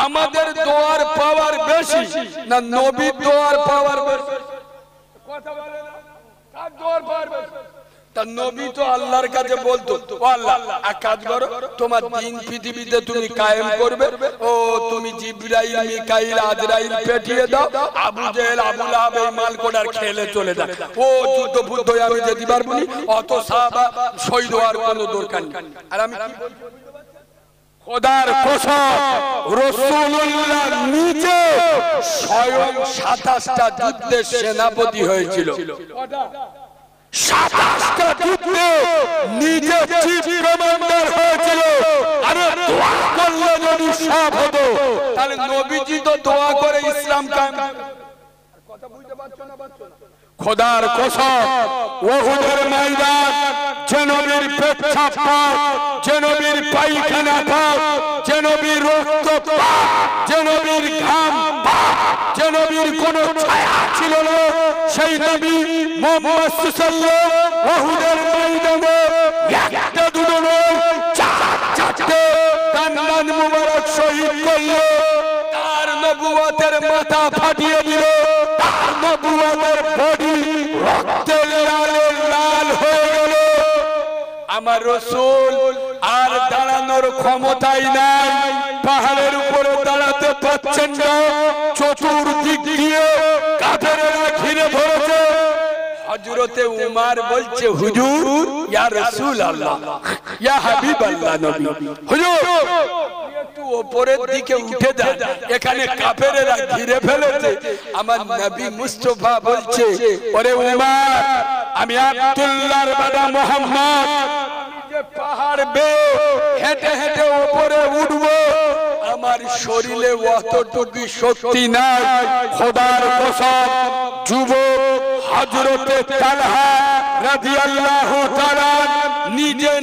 আমাদের দোয়ার পাওয়ার বেশি না নবীর দোয়ার পাওয়ার বেশি? কথা বলে না, কার দোয়ার পাওয়ার বেশি? তা নবী তো আল্লাহর কাছে বলতো, ও আল্লাহ এক কাজ করো, তোমার দিন পৃথিবীতে তুমি কায়েম করবে, ও তুমি জিবরাইল মিকাইল আজরাইল পেঠিয়ে দাও, আবু জেহেল আবু লাহাব এই মালকোটার খেলে চলে যায়, ও যুদ্ধ বুদ্ধ আমি যেতে পারবো না, অত সাহাবা শহীদ হওয়ার কোনো দরকার নেই। আর আমি কি বলছি? খোদার কসম, রাসূলুল্লাহ নিজে স্বয়ং 27টা যুদ্ধের সেনাপতি হয়েছিল। 27টা যুদ্ধে নিজে চিফ কমান্ডার হয়েছিল। আরে দোয়া করলে যদি সব হতো, তাহলে নবীজি তো দোয়া করে ইসলাম কায়েম। কথা বুঝতে পারছো না? খোদার কসম, উহুদের ময়দান, যে নবীর পেচ্ছাপ পাক, যে নবীর পায়খানা পাক, যে নবীর রক্ত পাক, যে নবীর ঘাম পাক, যে নবীর কোনো ছায়া ছিল না, সেই নবী মুহাম্মদ সাল্লাল্লাহু উহুদের ময়দানে একটা দুটো নয়, চারটে কান্নান মুবারক শহীদ করলো। তার নবুয়তের মাথা ফাটিয়ে দিল, তার নবুয়তের বডি রক্তে লালে লাল হয়ে গেল। আমার রাসূল আর দাঁড়ানোর ক্ষমতাই নাই, পাহাড়ের উপরে দাঁড়াতে পারছেন না, চতুর্দিক দিয়ে কাফেররা ঘিরে ধরেছে। হযরতে উমর বলছে, হুজুর ইয়া রাসূলুল্লাহ ইয়া হাবিবাল্লাহ, নবী হুজুর একটু উপরের দিকে উঠে যান, এখানে কাফেররা ঘিরে ফেলেছে। আমার নবী মুস্তাফা বলছে, ওরে উমর, আমি আব্দুল্লাহর বাবা মুহাম্মদ, আমি যে পাহাড় বেয়ে হেঁটে হেঁটে উপরে উঠব, আমার শরীরে অতটুকু শক্তি নাই। খোদার কসম, যুবক হযরতে তালহা রাদিয়াল্লাহু তাআলা নিজে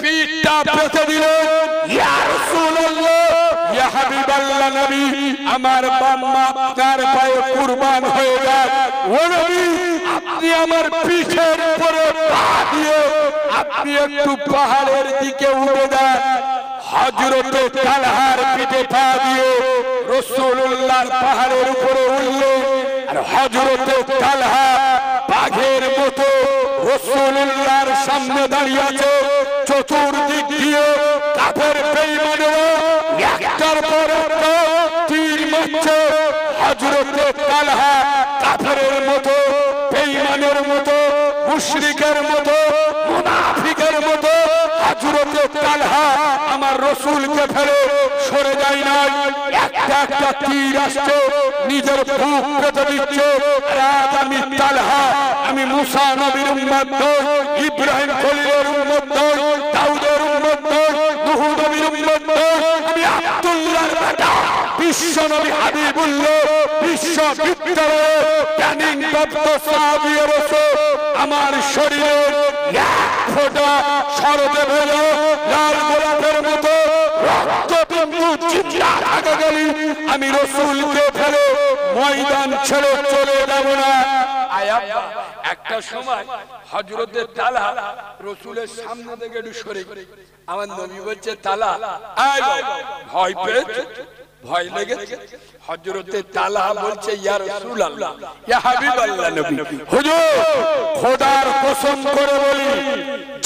পিঠটা পেতে দিলেন, ইয়া রাসূলুল্লাহ ইয়া হাবিবাল্লাহ, নবী আমার বাম্মা আপনার পায়ে কুরবান হয়ে যাক, ও নবী আপনি আমার পিঠের উপরে পা দিয়ে আপনি একটু পাহাড়ের দিকে উঠে যান। হযরতে তালহার পিঠে পা দিয়ে রাসূলুল্লাহর পাহাড়ের উপরে উঠলেন। আর হযরতে তালহা বাঘের মতো রাসূলুল্লাহর সামনে দাঁড়িয়ে আছে, চতুর্দিক দিয়ে কাফের বেঈমানেরা একটার পর একটা তীর মারছে। হযরতে তালহা কাফেরের মতো, বেঈমানের মতো, মুশরিকের মতো, মুনাফিকের মতো হযরতে তালহা আমার রাসূলকে ফেলে সরে যায় না। একটা একটা তীর আসছে, নিজের বুক পেতে দিচ্ছে। আজ আমি তালহা, আমি মুসা নবীর উম্মত নই, ইব্রাহিম খলিলের উম্মত নই, দাউদের উম্মত নই, নূহ নবীর উম্মত নই, আমি আব্দুল্লাহর বেটা বিশ্ব নবী হাবিবুল্লাহ, বিশ্ব বিদ্যালয়ে জ্ঞানী প্রাপ্ত সাহাবী রাসূল। আমার শরীরের এক ফোঁটা শরতে ভেজা লাল গোলাপের মতো রক্তবিন্দু চিৎরা থাকা গেলি আমি রাসূলকে ফেলে ময়দান ছেড়ে চলে যাব না। একটা সময় হযরতে তালহা রাসূলের সামনে থেকে একটু সরে, আমার নবী বলছে, তালহা ভয় পেয়েছে? ভয় লেগেছে। হযরতে তালহা বলছে ইয়া রাসূলুল্লাহ, ইয়া হাবিবাল্লাহ নবী, হুজুর খোদার কসম করে বলি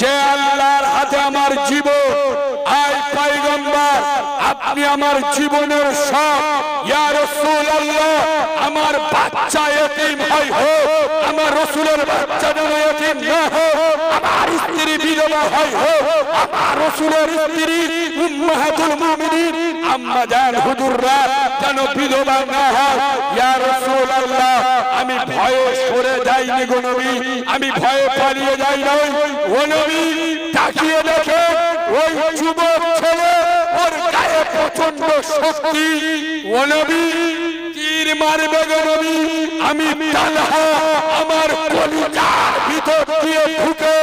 যে আল্লাহর হাতে আমার জীবন, আয় পয়গম্বর আপনি আমার জীবনের সব, ইয়া রাসূলুল্লাহ আমার বাচ্চা এতিম হয় হোক, আমার রাসূলের বাচ্চা যেন এতিম না হয়, আমার স্ত্রী বিধবা হয় হোক, আমার রাসূলের স্ত্রী উম্মাহাতুল মুমিনিন আম্মা জান হুজুররা যেন বিধবা না হয়। ইয়া রাসূলুল্লাহ আমি ভয়ে সরে যাইনি গো নবী, আমি ভয়ে পালিয়ে যাই নাই। ও নবী তাকিয়ে দেখে ওই যুবক ছেলে, ওর গায়ে প্রচন্ড শক্তি। ও নবী তীর মারবে গো নবী, আমি তালহা আমার কলিজার ভিতর দিয়ে ঢুকে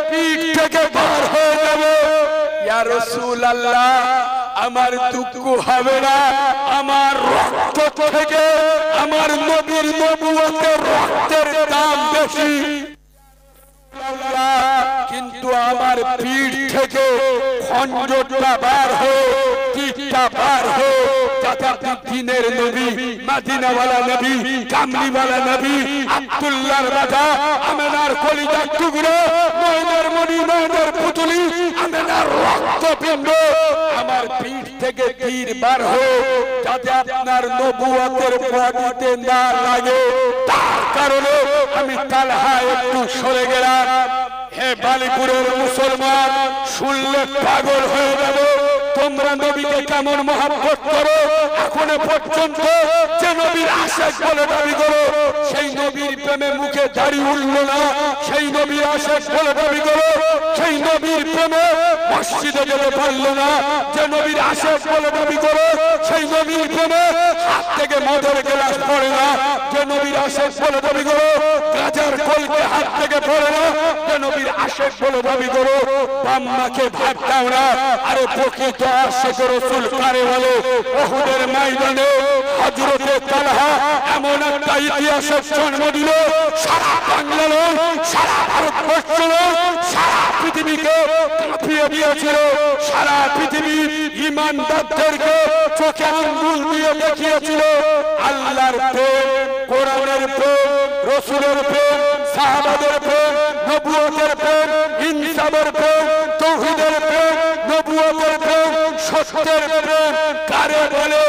পিঠ থেকে বার হয়ে যাবে। ইয়া রাসূলুল্লাহ আমার দুঃখ হবে না, আমার রক্ত থেকে আমার নবীর নবুয়তের রক্তের দাম বেশি, কিন্তু আমার পিঠ থেকে খঞ্জরটা বার হয়ে তীরটা বার হয়ে যাতে আপনি দিনের নবী, মদিনাওয়ালা নবী, কামলিওয়ালা নবী, আব্দুল্লাহর রাজা, আমেনার কলিজার টুকরো, নয়নের মণি, নয়নের পুতুলি, আমেনার রক্তপিণ্ড আমার পিঠ থেকে তীর বার হয়ে যাতে আপনার নবুয়তের বডিতে না লাগে, তার কারণে আমি তালহা একটু সরে গেলাম। হে বালিপুরের মুসলমান, শুনলে পাগল হয়ে যাবে। তোমরা নবীকে কেমন মহব্বত করো, এখনো পর্যন্ত যে নবীর আশিক বলে দাবি করো, সেই নবীর প্রেমে মুখে দাড়ি উঠল না, সেই নবীর আশিক বলে দাবি করো, সেই নবীর প্রেমে মসজিদে যেতে পারল না, যে নবীর আশিক বলে দাবি করো, সেই নবীর প্রেমে হাত থেকে মদের গ্লাস পড়ে না, যে নবীর আশিক বলে দাবি করো, গাজার কলকে হাত থেকে পড়ে না, যে নবীর আশিক বলে দাবি করো, বাম্মাকে ভাত দাও না। আরে প্রকৃত আশিক রাসূল কারে বলে? উহুদের ময়দানে হযরতে তালহা এমন একটা ইতিহাসের জন্ম দিল, সারা বাংলা নয়, সারা ভারতবর্ষ নয়, সারা পৃথিবীকে কাঁপিয়ে দিয়েছিল। সারা পৃথিবীর ঈমানদারদেরকে চোখে আঙ্গুল দিয়ে দেখিয়েছিল আল্লাহর প্রেম, কোরআনের প্রেম, রাসূলের প্রেম, সাহাবাদের প্রেম, নবুয়তের প্রেম, ইনসাফের প্রেম, তাওহীদের প্রেম, নবুয়তের প্রেম, সত্যের প্রেম কারে বলে?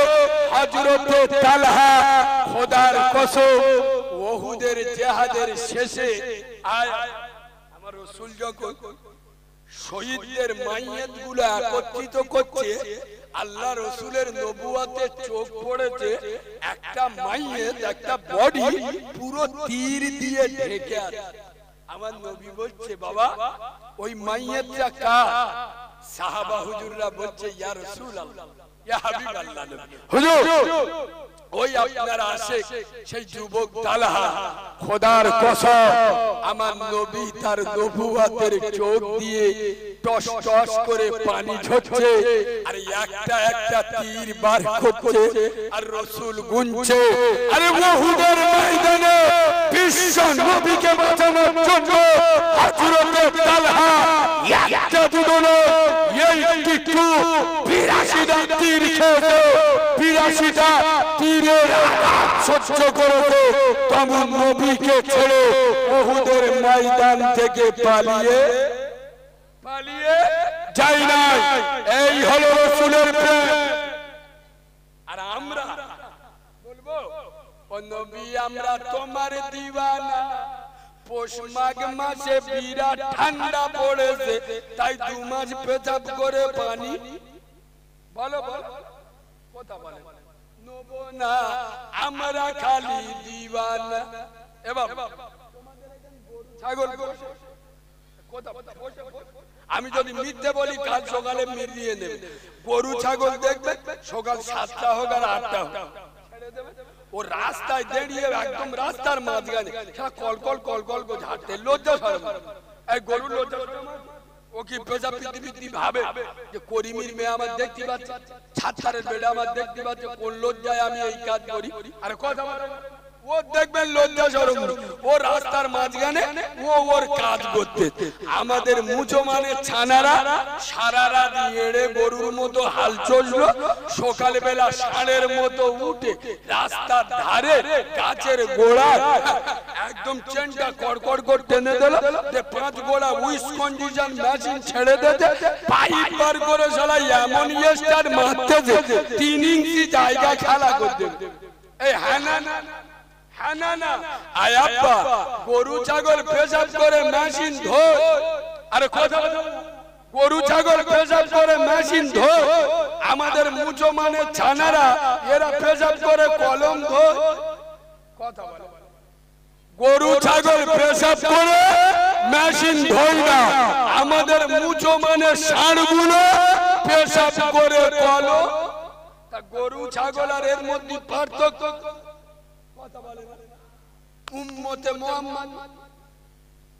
হযরতে তালহা খোদার কসম উহুদের জিহাদের শেষে আমার রাসূল যখন শহীদদের মাইয়াতগুলো একত্রিত করছে, আল্লাহ রাসূলের নবুয়তে চোখ পড়েছে, একটা মাইয়াত, একটা বডি পুরো তীর দিয়ে ঢেকে আছে। আমার নবী বলছে বাবা ওই মাইয়াতটা কার? সাহাবা হুজুররা বলছে ইয়া রাসূলুল্লাহ, ইয়া হাবিবাল্লাহ নবী, হুজুর ওই আপনার আশিক সেই যুবক তালহা। খোদার কসম আমার নবী তার নবুয়তের চোখ দিয়ে টস টস করে পানি ঝরছে, আর একটা একটা তীর বার করছে, আর রাসূল গুনছে। আরে উহুদের ময়দানে বিশ্ব নবীকে বাঁচানোর জন্য হযরতে তালহা একটা দুটো নয়, 82টা তীর খেয়েছে, 82টা তীরের আঘাত সহ্য করেছে, তেমন নবীকে ছেড়ে উহুদের ময়দান থেকে পালিয়ে যাই নাই। এই হলো রাসূলের প্রেম। আর আমরা বলবো ও নবী আমরা তোমার দিওয়ানা, পৌষ মাঘ মাসে বিরাট ঠান্ডা পড়েছে, তাই 2 মাস পেচাব করে পানি বলো বলো কথা বলে নবো না, আমরা খালি দিওয়ানা। এবার ছাগল কথা আমি যদি মিথ্যে বলি কাল সকালে মিলিয়ে নেবে। গরু ছাগল দেখবে সকাল 7টা হোক আর 8টা হোক ছেড়ে দেবে, ও রাস্তায় দাঁড়িয়ে একদম রাস্তার মাঝখানে সারা কলকল কলকল করে ঝাড়তে লজ্জা শরম। এই গরু লজ্জা ও কি পেশাব পৃথিবী ভাবে যে করিমির মেয়ে আমার দেখতে পাচ্ছে, ছাত্রের বেড়া আমার দেখতে পাচ্ছে, কোন লজ্জায় আমি এই কাজ করি? আরে কথা বলো ও দেখবেন লজ্জা শরম, ও রাস্তার মাঝখানে ও ওর কাজ করতে। আমাদের মুসলমানের ছানারা সারা রাত এড়ে গরুর মতো হাল চললো, সকালবেলা ষাঁড়ের মতো উঠে রাস্তার ধারে গাছের গোড়া একদম চেনটা কড়কড় করে টেনে দিল, 5 গোড়া উইস কন্ডিশন মেশিন ছেড়ে দিতে পাইপ বার করে শালা এমন স্টার মারতে যে 3 ইঞ্চি জায়গা খেলা করতে। এই আয়াপ্পা গরু ছাগল পেশাব করে মেশিন ধোয়, আরে কথা গরু ছাগল পেশাব করে মেশিন ধোয়, আমাদের মুসলমানের ছানারা এরা পেশাব করে কলম ধোয়। কথা বলে গরু ছাগল পেশাব করে মেশিন ধোয় না, আমাদের মুসলমানের ষাঁড়গুলো পেশাব করে কলম। তা গরু ছাগল আর এর মধ্যে পার্থক্য উম্মতে মুহাম্মদ,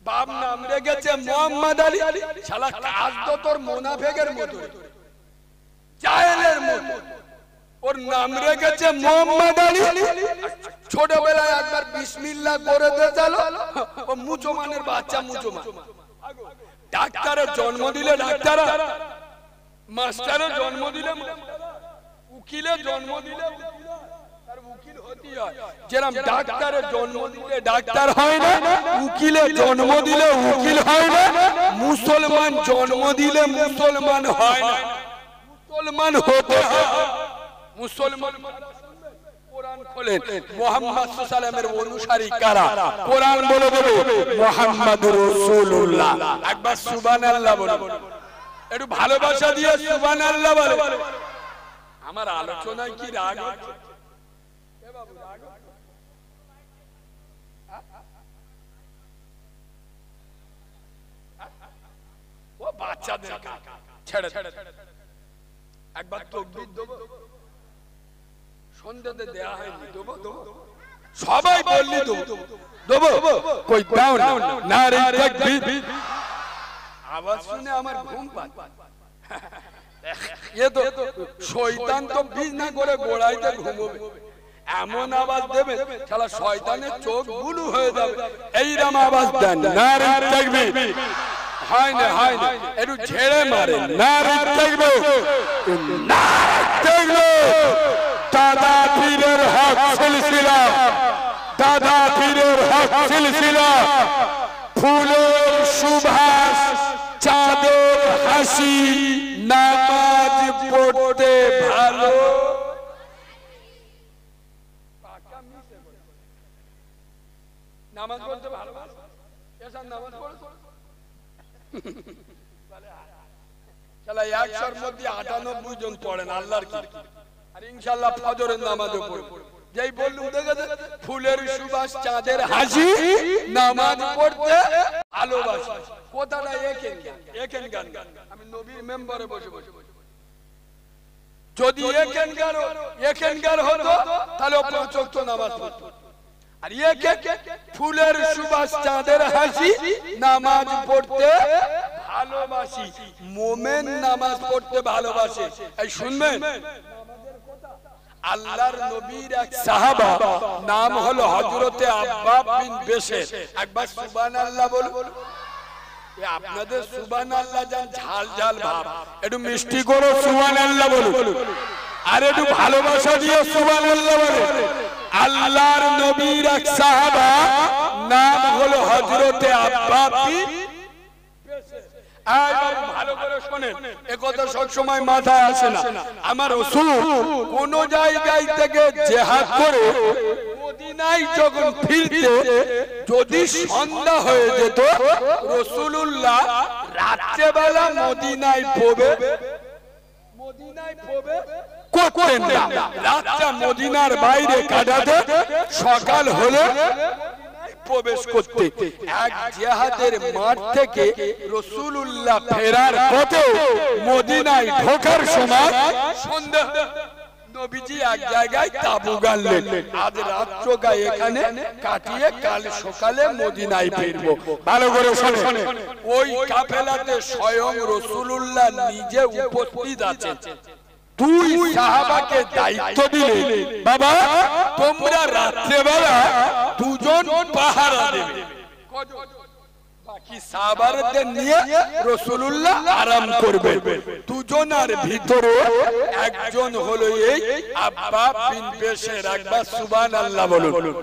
বাপ নাম রেখেছে মুহাম্মদ আলী, শালা কাজ তো তোর মুনাফিকের মতো, জাহেলের মতো, ওর নাম রেখেছে মুহাম্মদ আলী। ছোটবেলায় একবার বিসমিল্লাহ করে দিয়েছিল, ও মুসলমানের বাচ্চা, মুসলমান। ডাক্তারের জন্ম দিলে ডাক্তার, মাস্টারের জন্ম দিলে, উকিলের জন্ম দিলে উকিল হতে হয়। যেরকম ডাক্তারের জন্ম দিলে ডাক্তার হয় না, উকিলের জন্ম দিলে উকিল হয় না, মুসলমান জন্ম দিলে মুসলমান হয় না, মুসলমান হতে হয়। মুসলমান কোরআন খোলেন, মুহাম্মদ সাল্লাল্লাহু আলাইহি ওয়াসাল্লামের অনুসারী কারা? কোরআন বলে দেবে মুহাম্মাদুর রাসূলুল্লাহ। একবার সুবহানাল্লাহ বলো, একটু ভালোবাসা দিয়ে সুবহানাল্লাহ বলো। আমার আলোচনায় কি রাগ হচ্ছে? ও বাচ্চাদের ছেড়ে একবার তাকবীর দেবো, সন্ধ্যাতে দেয়া হয়নি, দেবো সবাই বললি দেবো, কই দাও না রে তাকবীর। আওয়াজ শুনে আমার ঘুম পায়। এ তো শয়তান তো বিছনা করে গোড়াইতে ঘুমোবে, এমন আওয়াজ দেবে শালা শয়তানের চোখ বুলু হয়ে যাবে। এইরকম আওয়াজ দেন, নারে তাকবীর। হয় না একটু ঝেড়ে মারে, নারে তাকবীর, নারে তাকবীর। দাদা পীরের হক সিলসিলা, দাদা পীরের হক সিলসিলা, ফুলের সুবাস, চাঁদের হাসি, নামাজ পড়তে ভালো। নামাজ পড়তে ভালোবাসে, এসব নামাজ পড়ে শালা 100-র মধ্যে 98 জন পড়েন আল্লাহর কি, আর ইনশাআল্লাহ ফজরের নামাজও পড়ে। যেই বললুম দেখেছে ফুলের সুবাস, চাঁদের হাসি, নামাজ পড়তে ভালোবাসে, কথাটা একেন গান। আমি নবীর মেম্বারে বসে যদি একেনগার হতো তাহলে 5 ওয়াক্ত নামাজ পড়তো। আর ফুলের সুবাস, চাঁদের হাসি, নামাজ পড়তে ভালোবাসি। মোমেন নামাজ পড়তে ভালোবাসে। এই শুনবেন, আল্লাহর নবীর এক সাহাবা নাম হলো হযরতে আব্বাব বিন বেশর। একবার সুবহানাল্লাহ বলুন। আপনাদের সুবহানাল্লাহ জান ঝাল ঝাল ভাব, একটু মিষ্টি করে সুবহানাল্লাহ বলুন, আর একটু ভালোবাসা দিয়ে সুবহানাল্লাহ বলুন। আল্লাহর নবীর এক সাহাবা নাম হলো হযরতে আব্বাব বিন বেশর। ভালো করে শোনেন, একথা সব সময় মাথায় আসে না। আমার রাসূল কোন জায়গায় থেকে জিহাদ করে মদিনায় যখন ফিরতে যদি সন্ধ্যা হয়ে যেত, রাসূলুল্লাহ রাত্রে বেলা মদিনায় করতেন না, রাতটা মদিনার বাইরে কাটাতে, সকাল হলে প্রবেশ করতে। এক জিহাদের মাঠ থেকে রাসূলুল্লাহ ফেরার পথে মদিনায় ঢোকার সময় সন্ধ্যা, নবীজি এক জায়গায় তাবু গাড়লেন, আজ রাতটা এখানে কাটিয়ে কাল সকালে মদিনায় ফিরবো। ভালো করে শুনুন, ওই কাফেলাতে স্বয়ং রাসূলুল্লাহ নিজে উপস্থিত আছেন। দুই সাহাবাকে দায়িত্ব দিলে, বাবা তোমরা রাত্রেবেলা দুজন পাহারা দেবে, বাকি সাহাবাদের নিয়ে রাসূলুল্লাহ আরাম করবে। দুজনের ভিতরে একজন হলো এই আব্বাব বিন বেশর। একবার সুবহানাল্লাহ বলুন।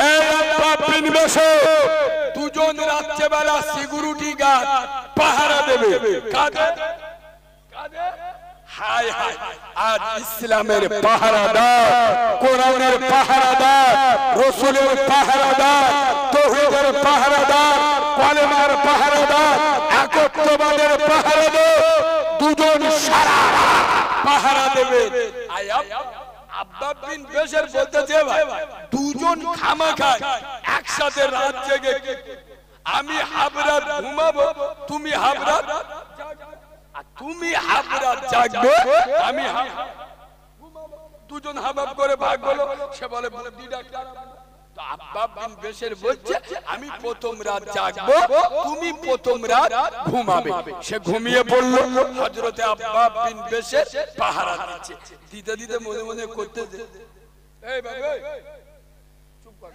এই আব্বাব বিন বেশর দুজন রাত্রেবেলা সিকিউরিটি গার্ড পাহারা দেবে। কাদের? হায় হায়, আজ ইসলামের পাহারাদার, কোরআনের পাহারাদার, রাসূলের পাহারাদার, তাওহীদের পাহারাদার, কালেমার পাহারাদার, একত্ববাদের পাহারাদার, দুজন সারা পাহারা দেবে। আব্বাব বিন বেশর বলতেছে, ভাই দুজন খামাখা একসাথে রাত জেগে, আমি হাবরাত ঘুমাবো, তুমি হাবরাত, তুমি হাবরাত জাগবে, আমি দুজন হাবাব করে ভাগ হলো। সে বলে বুদ্ধিটা খারাপ। তো আব্বাব বিন বেশর বলছে, আমি প্রথম রাত জাগবো, তুমি প্রথম রাত ঘুমাবে। সে ঘুমিয়ে পড়লো। হযরতে আব্বাব বিন বেশর পাহারা দিচ্ছে, দিতে দিতে মনে মনে করতে, এই বাবা চুপ কর,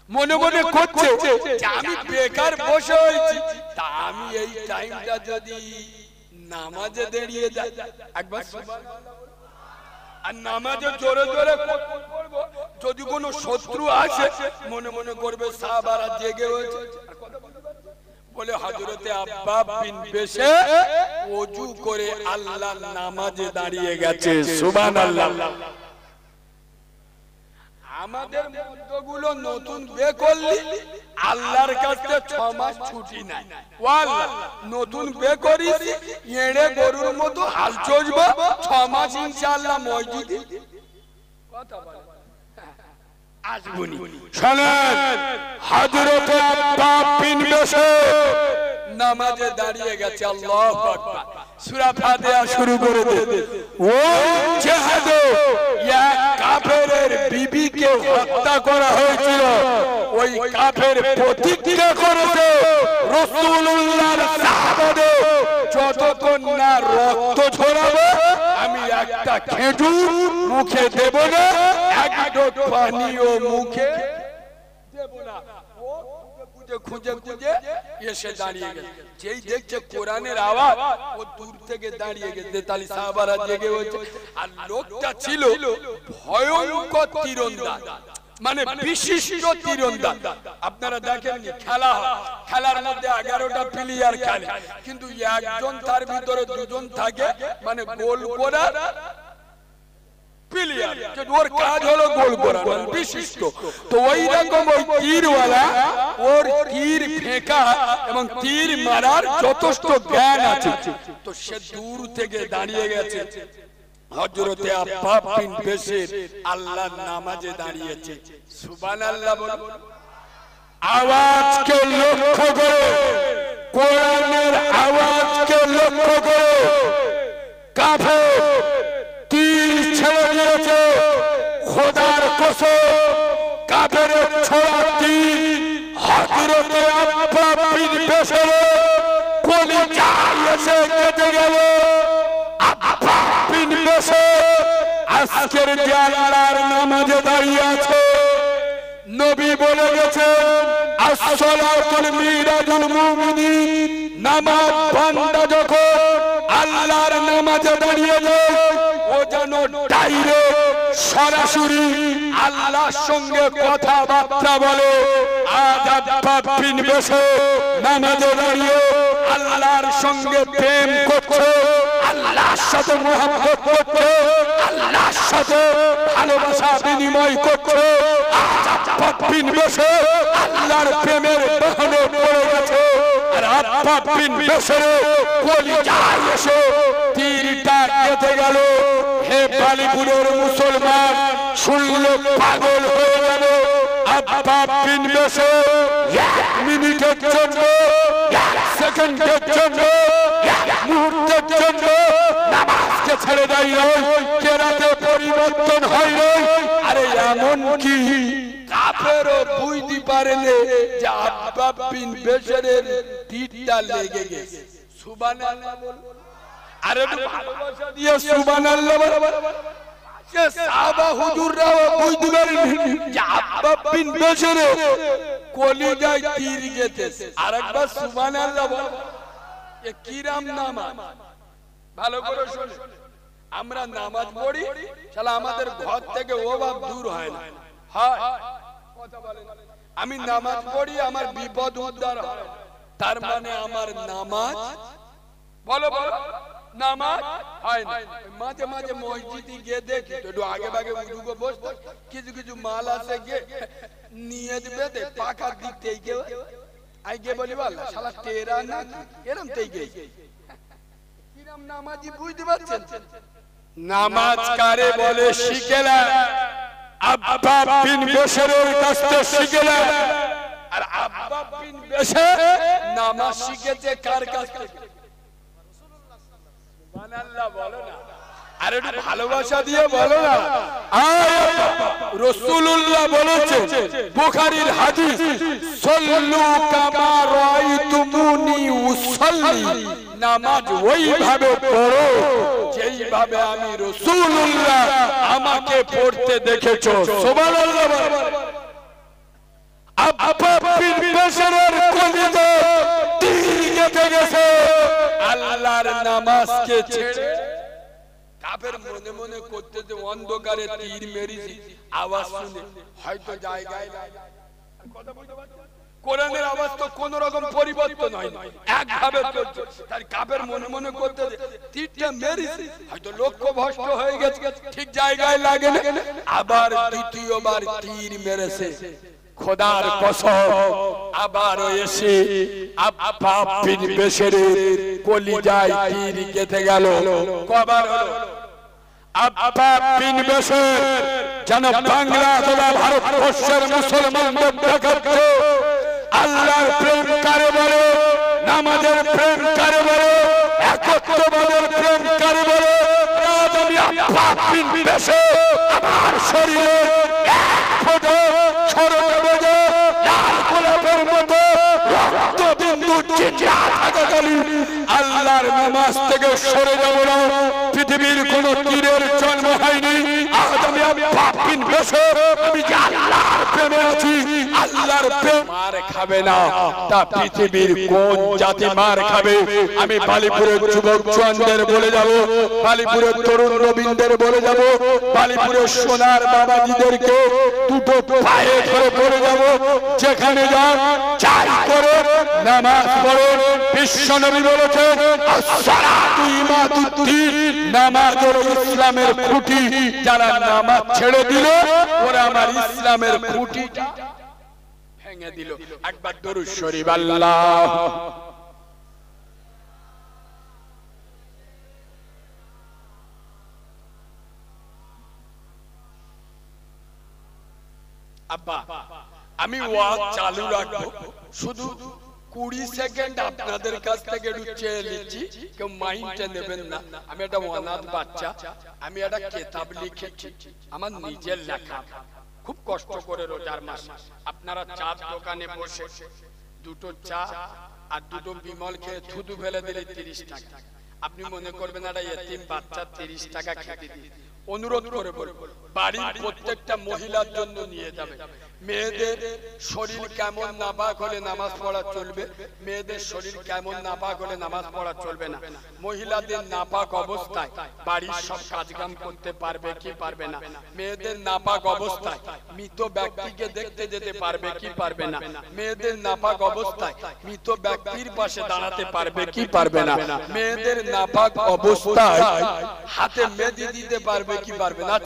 মনে মনে করছে যে আমি বেকার বসে হয়েছি, তা আমি এই টাইমটা যদি নামাজে দাঁড়িয়ে যাই, একবার আর নামাজে জোরে জোরে পড়বো, যদি কোনো শত্রু আসে মনে মনে করবে সাহাবারা জেগে হয়েছে। বলে হযরতে আব্বাব বিন বেশর ওযু করে আল্লাহর নামাজে দাঁড়িয়ে গেছে। সুবহানাল্লাহ। আমাদের মধ্যগুলো নতুন বিয়ে করলি আল্লাহর কাছে 6 মাস ছুটি নাই। ওয়াল্লাহ নতুন বিয়ে করিস এড়ে গরুর মতো হাল চলবে, 6 মাস ইনশাআল্লাহ মসজিদে কথা বলে আসবনি। শুনেন, হযরতে আব্বাব বিন বেশর নামাজে দাঁড়িয়ে গেছে। আল্লাহু আকবার। সূরা ফাতিহা শুরু করে দে। ও জিহাদে এক কাফেরের বিবিকে হত্যা করা হয়েছিল, ওই কাফের প্রতিজ্ঞা করেছে রাসূলুল্লাহর সাহাবাদের যতক্ষণ না রক্ত ঝরাবে আমি একটা খেজুর মুখে দেব না, এক ঢোক পানিও মুখে দেব না। খুঁজে খুঁজে এসে দাঁড়িয়ে গেছে। যেই দেখছে কোরআনের আওয়াজ, ও দূর থেকে দাঁড়িয়ে গেছে। তালি সাহাবারা জেগে হয়েছে। আর লোকটা ছিল ভয়ঙ্কর তীরন্দাজ, মানে বিশিষ্ট তীরন্দাজ। আপনারা দেখেননি খেলা হয়, খেলার মধ্যে 11টা প্লেয়ার খেলে, কিন্তু একজন তার ভিতরে দুজন থাকে, মানে গোল করার প্লেয়ার, ওর কাজ হলো গোল করা, বিশিষ্ট। তো ওই রকম ওই তীরওয়ালা, ওর তীর ফেঁকা এবং তীর মারার যথেষ্ট জ্ঞান আছে। তো সে দূর থেকে দাঁড়িয়ে গেছে। হযরতে আব্বাব বিন বেশর আল্লাহর নামাজে দাঁড়িয়েছে। সুবহানাল্লাহ বলুন। আওয়াজকে লক্ষ্য করে, কোরআনের আওয়াজকে লক্ষ্য করে কাফের তীর ছেড়ে দিয়েছে। খোদার কসম, কাফেরের ছোড়া তীর হযরতে আব্বাব বিন বেশর কলিজায় এসে কেটে গেল। আব্বাব বিন বেশর আজকের যে আল্লাহর নামাজে দাঁড়িয়ে আছে, নবী বলে গেছেন আসসালাতুল মিরাজুল মুমিনিন, নামাজ বান্দা যখন আল্লাহর নামাজে দাঁড়িয়ে যায় ও যেন ডাইরেক্ট সরাসরি আল্লাহর সঙ্গে কথাবার্তা বলে। আজ আব্বাব বিন বেশর নামাজে দাঁড়িয়ে আল্লাহর সঙ্গে প্রেম করছে, আল্লাহর সাথে মুহাব্বত করছে, আল্লাহর সাথে ভালোবাসা বিনিময় করছে। আজ আব্বাব বিন বেশর আল্লাহর প্রেমের বহনে পড়ে গেছে। আর আব্বাব বিন বেশর কলিজায় এসে তীরটা কেটে গেল। হে বালিপুরের মুসলমান, শুনলে পাগল হয়ে গেল। আব্বাব বিন বেশর 1 মিনিটের জন্য, 1 সেকেন্ডের জন্য, 1 মুহূর্তের জন্য নামাজকে ছেড়ে দেয় নাই, কেরাতে পরিবর্তন হয় নাই। আরে এমন কি কাফেরও বুঝতে পারেনি যে আব্বাব বিন বেশরের তীরটা লেগে গেছে। সুবহানাল্লাহ বলুন। আর একটু ভালোবাসা দিয়ে সুবহানাল্লাহ যে সাহাবা হুজুররা বুঝতে পারেন যে আব্বাব বিন বশর কলিজায় তীর গেতেছে। আরেকবার সুবহানাল্লাহ বল। এ কিরাম নামাজ, ভালো করে শুনে। আমরা নামাজ পড়ি, শালা আমাদের ঘর থেকে অভাব দূর হয় না। হয় কথা বলেন, আমি নামাজ পড়ি আমার বিপদ উদ্ধার হয়, তার মানে আমার নামাজ, বলো বলো, নামাজ হয় না। মাঝে মাঝে মসজিদে গিয়ে দেখি তো একটু আগে ভাগে উঠুকে বসতো, কিছু কিছু মাল আছে গিয়ে নিয়ে দিবে দে পাকার দিক থেকে আগে বলি আল্লাহ শালা তেরা না এরকম থেকে কিরাম নামাজি বুঝতে পারছেন? নামাজ কারে বলে শিখেলা আব্বাব বিন বশরের কাছ থেকে শিখেলা। আর আব্বাব বিন বশর নামাজ শিখেছে কার কাছ থেকে? সুবহানাল্লাহ বলো না, আর একটু ভালোবাসা দিয়ে বলো না। রাসূলুল্লাহ বলেছেন বুখারীর হাদিস, সাল্লু কামা রাআইতুমুনি উসাল্লি, নামাজ ওইভাবে পড়ো যেইভাবে আমি রাসূলুল্লাহ আমাকে পড়তে দেখেছো। সুবহানাল্লাহ বলো। আব্বাব বিন বশরের কলিজা তীর গেঁথে গেছে আল্লাহর নামাজকে ছেড়ে। কাফের মনে মনে করতে যে অন্ধকারে তীর মেরেছি, আওয়াজ শুনে হয়তো জায়গায় কথা বলতে পারছে। কোরআনের আওয়াজ তো কোন রকম পরিবর্তন হয় না, একভাবে চলছে। তার কাফের মনে মনে করতে যে তীরটা মেরেছি হয়তো লক্ষ্য ভ্রষ্ট হয়ে গেছে, ঠিক জায়গায় লাগে না, আবার দ্বিতীয়বার তীর মেরেছে। খোদার কসম আবার এসে আব্বাব বিন বশরের কলিজায় তীর গেঁথে গেল। কবার হলো? আব্বাব বিন বশর যেন বাংলা তথা ভারতবর্ষের মুসলমানদের দেখাচ্ছে আল্লাহর প্রেম কারে বলে, নামাজের প্রেম কারে বলে, একত্ববাদের প্রেম কারে বলে। আজ আমি আব্বাব বিন বশর আমার শরীরে এক ফোঁটা ছড়ানো বেজে লাল গোলাপের মতো রক্তবিন্দু চিন্তা থাকাকালীন আল্লাহর নামাজ থেকে সরে যাব না। পৃথিবীর কোন তীরের জন্ম হয়নি। আজ আমি আব্বাব বিন বশর, আমি যে আল্লাহর প্রেমে আছি, আল্লাহর প্রেম মার খাবে না তা পৃথিবীর কোন জাতি মার খাবে? আমি বালিপুরের যুবক জওয়ানদের বলে যাব, বালিপুরের তরুণ রবীন্দ্রের বলে যাব, বালিপুরের সোনার বাবাজিদেরকে দুটো পায়ে ধরে বলে যাব, যেখানে যান চাই করে নামাজ পড়ুন। বিশ্বনবী বলেছেন আসসালাতু ইমাদুদ্দিন, নামাজ হলো ইসলামের খুঁটি। যারা নামাজ ছেড়ে দিল ওরা আমার ইসলামের খুঁটিটা ভেঙে দিল। একবার দরুদ শরীফ আল্লাহ। আব্বা আমি ওয়াজ চালু রাখবো, শুধু 20 সেকেন্ড আপনাদের কাছ থেকে একটু চেয়ে নিচ্ছি, কেউ মাইন্ডে নেবেন না। আমি একটা অনাথ বাচ্চা, আমি একটা কিতাব লিখেছি, আমার নিজের লেখা, খুব কষ্ট করে রোজার মাস। আপনারা চার দোকানে বসে দুটো চা আর দুটো বিমল খেয়ে থুতু ফেলে দিলে 30 টাকা। আপনি মনে করবেন একটা এতিম বাচ্চা 30 টাকা খেতে দিই। অনুরোধ করে বলবো বাড়ির প্রত্যেকটা মহিলার জন্য নিয়ে যাবে। মেয়েদের শরীর কেমন নাপাক হলে নামাজ পড়া চলবে, মেয়েদের শরীর কেমন নাপাক হলে নামাজ পড়া চলবে না। মহিলাদের নাপাক অবস্থায় বাড়ির সব কাজকাম করতে পারবে কি পারবে না। মেয়েদের নাপাক অবস্থায় মৃত ব্যক্তিকে দেখতে যেতে পারবে কি পারবে না। মেয়েদের নাপাক অবস্থায় মৃত ব্যক্তির পাশে দাঁড়াতে পারবে কি পারবে না। মেয়েদের নাপাক অবস্থায় হাতে মেহেদি দিতে পারবে কি পারবে না।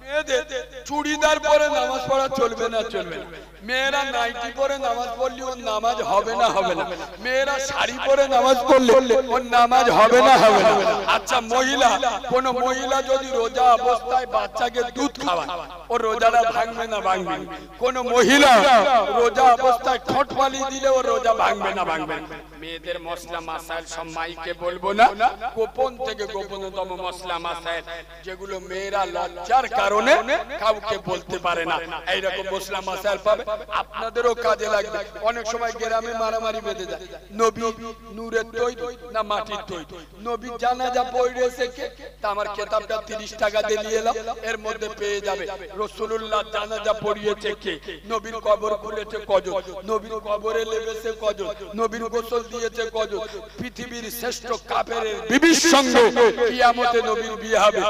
মেয়েদের চুড়িদার পরে নামাজ পড়া চলবে না, চলবে না। মেয়েরা নাইটি পরে নামাজ পড়লে ওর নামাজ হবে না, হবে না। মেয়েরা শাড়ি পরে নামাজ পড়লে ওর নামাজ হবে না, হবে না। আচ্ছা মহিলা, কোন মহিলা যদি রোজা অবস্থায় বাচ্চাকে দুধ খাওয়ায় ওর রোজাটা ভাঙবে না, ভাঙবে না। কোন মহিলা রোজা অবস্থায় ঠোঁট ফালি দিলে ওর রোজা ভাঙবে না, ভাঙবে না। মেয়েদের মশলা মাসাইল সব মাইকে বলবো না, গোপন থেকে গোপনতম মশলা মাসাইল যেগুলো মেয়েরা লজ্জার কারণে কাউকে বলতে পারে না, এইরকম মশলা মাসাইল পাবে, আপনাদেরও কাজে লাগবে। অনেক সময় গ্রামে মারামারি বেঁধে যায়, নবী নূরের তৈরি না মাটির তৈরি, নবী জানাজা পড়েছে কে, তা আমার কিতাবটা 30 টাকা দিয়ে নিয়ে এলাম, এর মধ্যে পেয়ে যাবে রাসূলুল্লাহ জানাজা পড়িয়েছে কে, নবীর কবর খুলেছে কজন, নবীর কবরে লেবেছে কজন, নবীর গোসল দিয়েছে কজন, পৃথিবীর শ্রেষ্ঠ কাফেরের বিবির সঙ্গে কিয়ামতে নবীর বিয়ে হবে।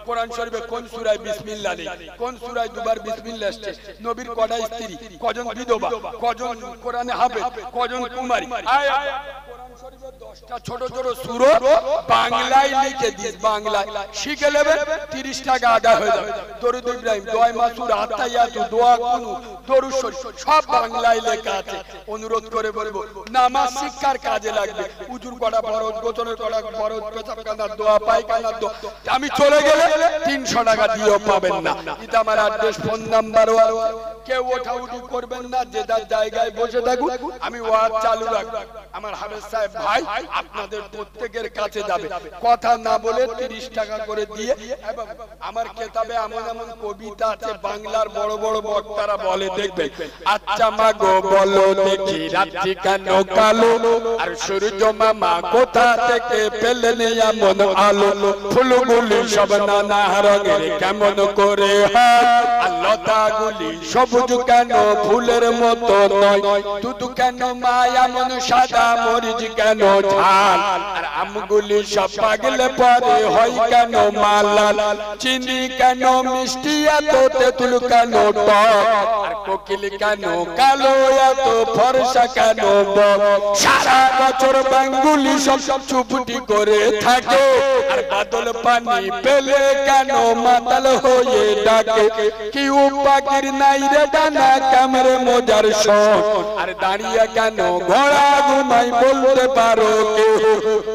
কোরআন শরীফে কোন সূরায় বিসমিল্লাহ নেই, কোন সূরায় দুবার বিসমিল্লাহ আসছে, নবীর কয়টা স্ত্রী, কজন বিধবা, কজন কোরআনে হাফেজ, কজন কুমারী, কোরআন শরীফে 10টা ছোট ছোট সূরা বাংলায় লিখে দিস, বাংলায় শিখে নেবেন, 30 টাকা আদা হয়ে যাবে। দরুদ ইব্রাহিম, দোয়া মাসুর, আত্তাহিয়াতু, দোয়া কুনু, দরুদ শরীফ সব বাংলায় লেখা আছে। অনুরোধ করে বলবো নামাজ শিক্ষার কাজে লাগবে, উজুর করা ফরজ, গোসলের করা ফরজ, পেশাব কানার দোয়া, পায়খানার দোয়া, আমি চলে গেলে 300 টাকা দিয়েও পাবেন না। এটা আমার অ্যাড্রেস, ফোন নাম্বার, কেউ ওঠাউঠি করবেন না, যে যার জায়গায় বসে থাকুন, আমি ওয়াজ চালু রাখবো। আমার হাফেজ সাহেব ভাই আপনাদের প্রত্যেকের কাছে যাবে, কথা না বলে 30 টাকা করে দিয়ে। এবং আমার কিতাবে এমন এমন কবিতা আছে বাংলার বড় বড় বক্তারা বলে, দেখবেন, আচ্ছা মা গো বলো দেখি রাত্রি কেন কালো, আর সূর্য মামা কোথা থেকে পেলেন এমন আলো, ফুলগুলি সব নানা রঙের কেমন করে হয়, আর লতাগুলি সবুজ কেন ফুলের মতো নয়, দুধ কেন মা এমন সাদা, মরিচ কেন ঝাল, আর আমগুলি সব পাগলে পরে হয় কেন মালাল, চিনি কেন মিষ্টি, এত তেঁতুল কেন টক, আর কোকিল কেন কালো, এত ফর্সা কেন বক, সারা বছর বাঙ্গুলি সব চুপটি করে থাকে, আর বাদল পানি পেলে কেন মাতাল হয়ে ডাকে, কি পাখির নাই রে ডানা, কামড়ে মজার শখ, আর দাঁড়িয়ে কেন ঘোড়া ঘুমাই বলতে পারো কে,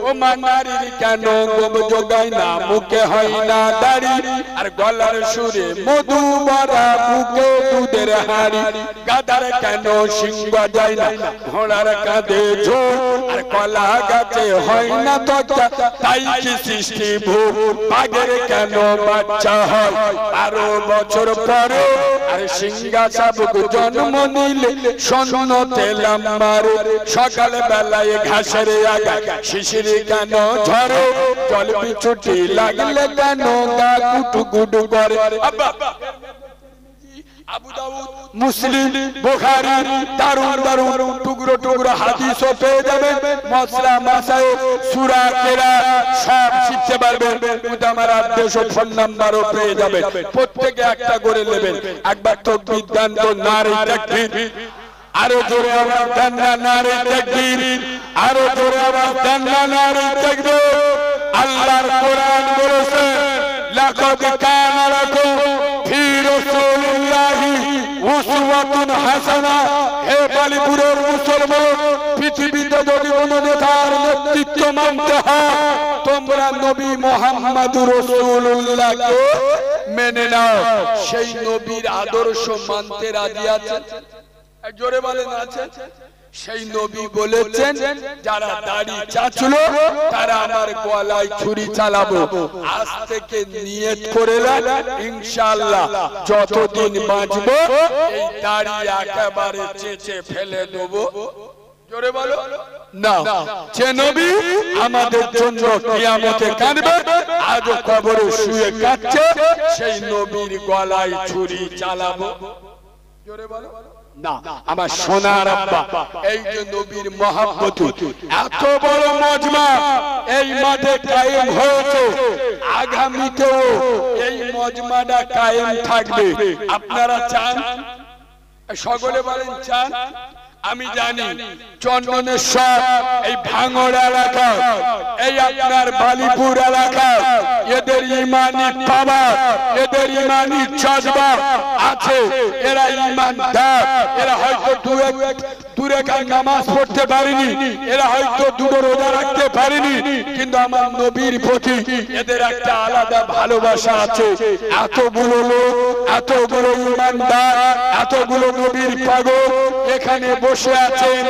ও মানারির কেন গোব জোগায় না, মুখে হয় না দাড়ি, আর গলার সুরে মধু ভরা, বুকে দুধের হাড়ি, গাধার কেন সিংহ যায় না, ঘোড়ার কাঁধে ঝোল, আর কলা গাছে হয় না ত্বচা, তাই কি সৃষ্টি ভুল, বাঘের কেন বাচ্চা হয় 12 বছর পরে, আর সিংহা শাবক জন্ম নিলে শোনো তেলাম মারে, সকাল বেলায় ঘাসের আগা শিশির কেন ঝরে, জল বিছুটি লাগলে কেন গা কুটু গুডু করে। আবু দাউদ, মুসলিম, বুখারী, দারুন দারুন টুকরো টুকরো হাদিসও পেয়ে যাবেন, মশলা মাসাইল, সূরা কেরাত সব শিখতে পারবেন। আমার আদেশ ও ফোন নাম্বারও পেয়ে যাবেন, প্রত্যেকে একটা করে নেবেন। একবার তাকবীর দেন তো, নারে তাকবীর, আরো জোরে আওয়াজ দেন না, নারে তাকবীর, আরো জোরে আওয়াজ দেন না, নারে তাকবীর। আল্লাহর কোরআন বলেছে, লাকাদ কানা লাকুম ফি রাসূলিল্লাহি উসওয়াতুন হাসানা। হে বালিপুরের মুসলমান, পৃথিবীতে যদি কোনো নেতার নেতৃত্ব মানতে হয়, তোমরা নবী মুহাম্মদুর রাসূলুল্লাহকে মেনে নাও। সেই নবীর আদর্শ মানতে রাজি আছেন? জোরে বলেন আছেন? সেই নবী বলেছেন, যারা দাড়ি চাচলো তারা আমার গলায় ছুরি চালাবো। আজ থেকে নিয়ত করে নেন, ইনশাআল্লাহ যতদিন বাঁচবো এই দাড়ি একেবারে চেঁচে ফেলে দেবো। জোরে বলো না। যে নবী আমাদের জন্য কিয়ামতে কাঁদবে, আজও কবরে শুয়ে কাঁদছে, সেই নবীর গলায় ছুরি চালাবো। জোরে বলো না। আমার সোনার আব্বা, এই যে নবীর মহব্বত, এত বড় মজমা এই মাঠে কায়েম হয়েছে, আগামীতেও এই মজমাটা কায়েম থাকবে। আপনারা চান? সকলে বলেন চান? আমি জানি চন্দনেশ্বর, এই ভাঙড় এলাকা, এই আপনার বালিপুর এলাকা, এদের ইমানি পাওয়ার, এদের ইমানি জজবা আছে, এরা ইমানদার। এরা হয়তো দূরে নামাজ পড়তে পারেনি, এরা হয়তো দুটো রোজা রাখতে পারেনি, কিন্তু আমার নবীর প্রতি এদের একটা আলাদা ভালোবাসা আছে। এতগুলো লোক, এতগুলো ইমানদার, এতগুলো নবীর পাগল এখানে বসে আছেন।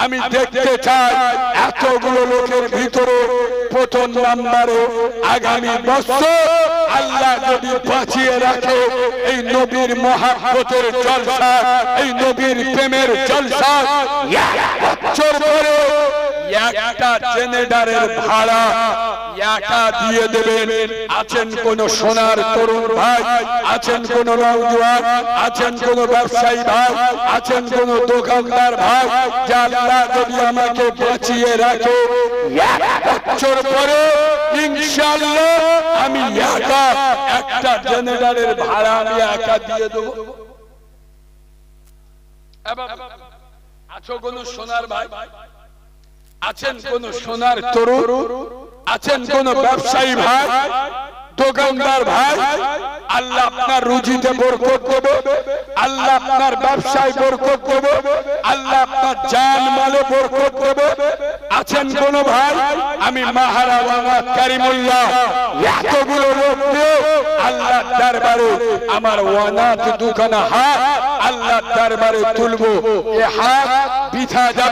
আমি দেখতে চাই এতগুলো লোকের ভিতরে প্রথম নাম্বারে আগামী বছর আল্লাহ যদি বাঁচিয়ে রাখে এই নবীর মহাব্বতের জলসা, এই নবীর প্রেমের জলসা, বছর পরে একটা জেনারেটরের ভাড়া একা দিয়ে দেবেন। আছেন কোন সোনার তরুণ ভাই, আছেন কোন নওজোয়ান, আছেন কোন ব্যবসায়ী ভাই, আছেন কোন দোকানদার ভাই, যে আল্লাহ যদি আমাকে বাঁচিয়ে রাখে বছর পরে ইনশাআল্লাহ আমি একা একটা জেনারেটরের ভাড়া আমি একা দিয়ে দেবো। আছো কোন সোনার ভাই, আছেন কোন সোনার তরুণ, আছেন কোন ব্যবসায়ী ভাই, দোকানদার ভাই, আল্লাহ আপনার রুজিতে বরকত দেবে, আল্লাহ আপনার ব্যবসায় বরকত দেবে, আল্লাহ আপনার জান মালে বরকত দেবে। আছেন কোন ভাই, আমি মাহারাওয়ানা কারিমুল্লাহ এতগুলো লোক নিয়ে আল্লাহর দরবারে আমার ওয়ানাত দুখানা হাত আল্লাহর দরবারে তুলবো, এ হাত বিছা যাবে।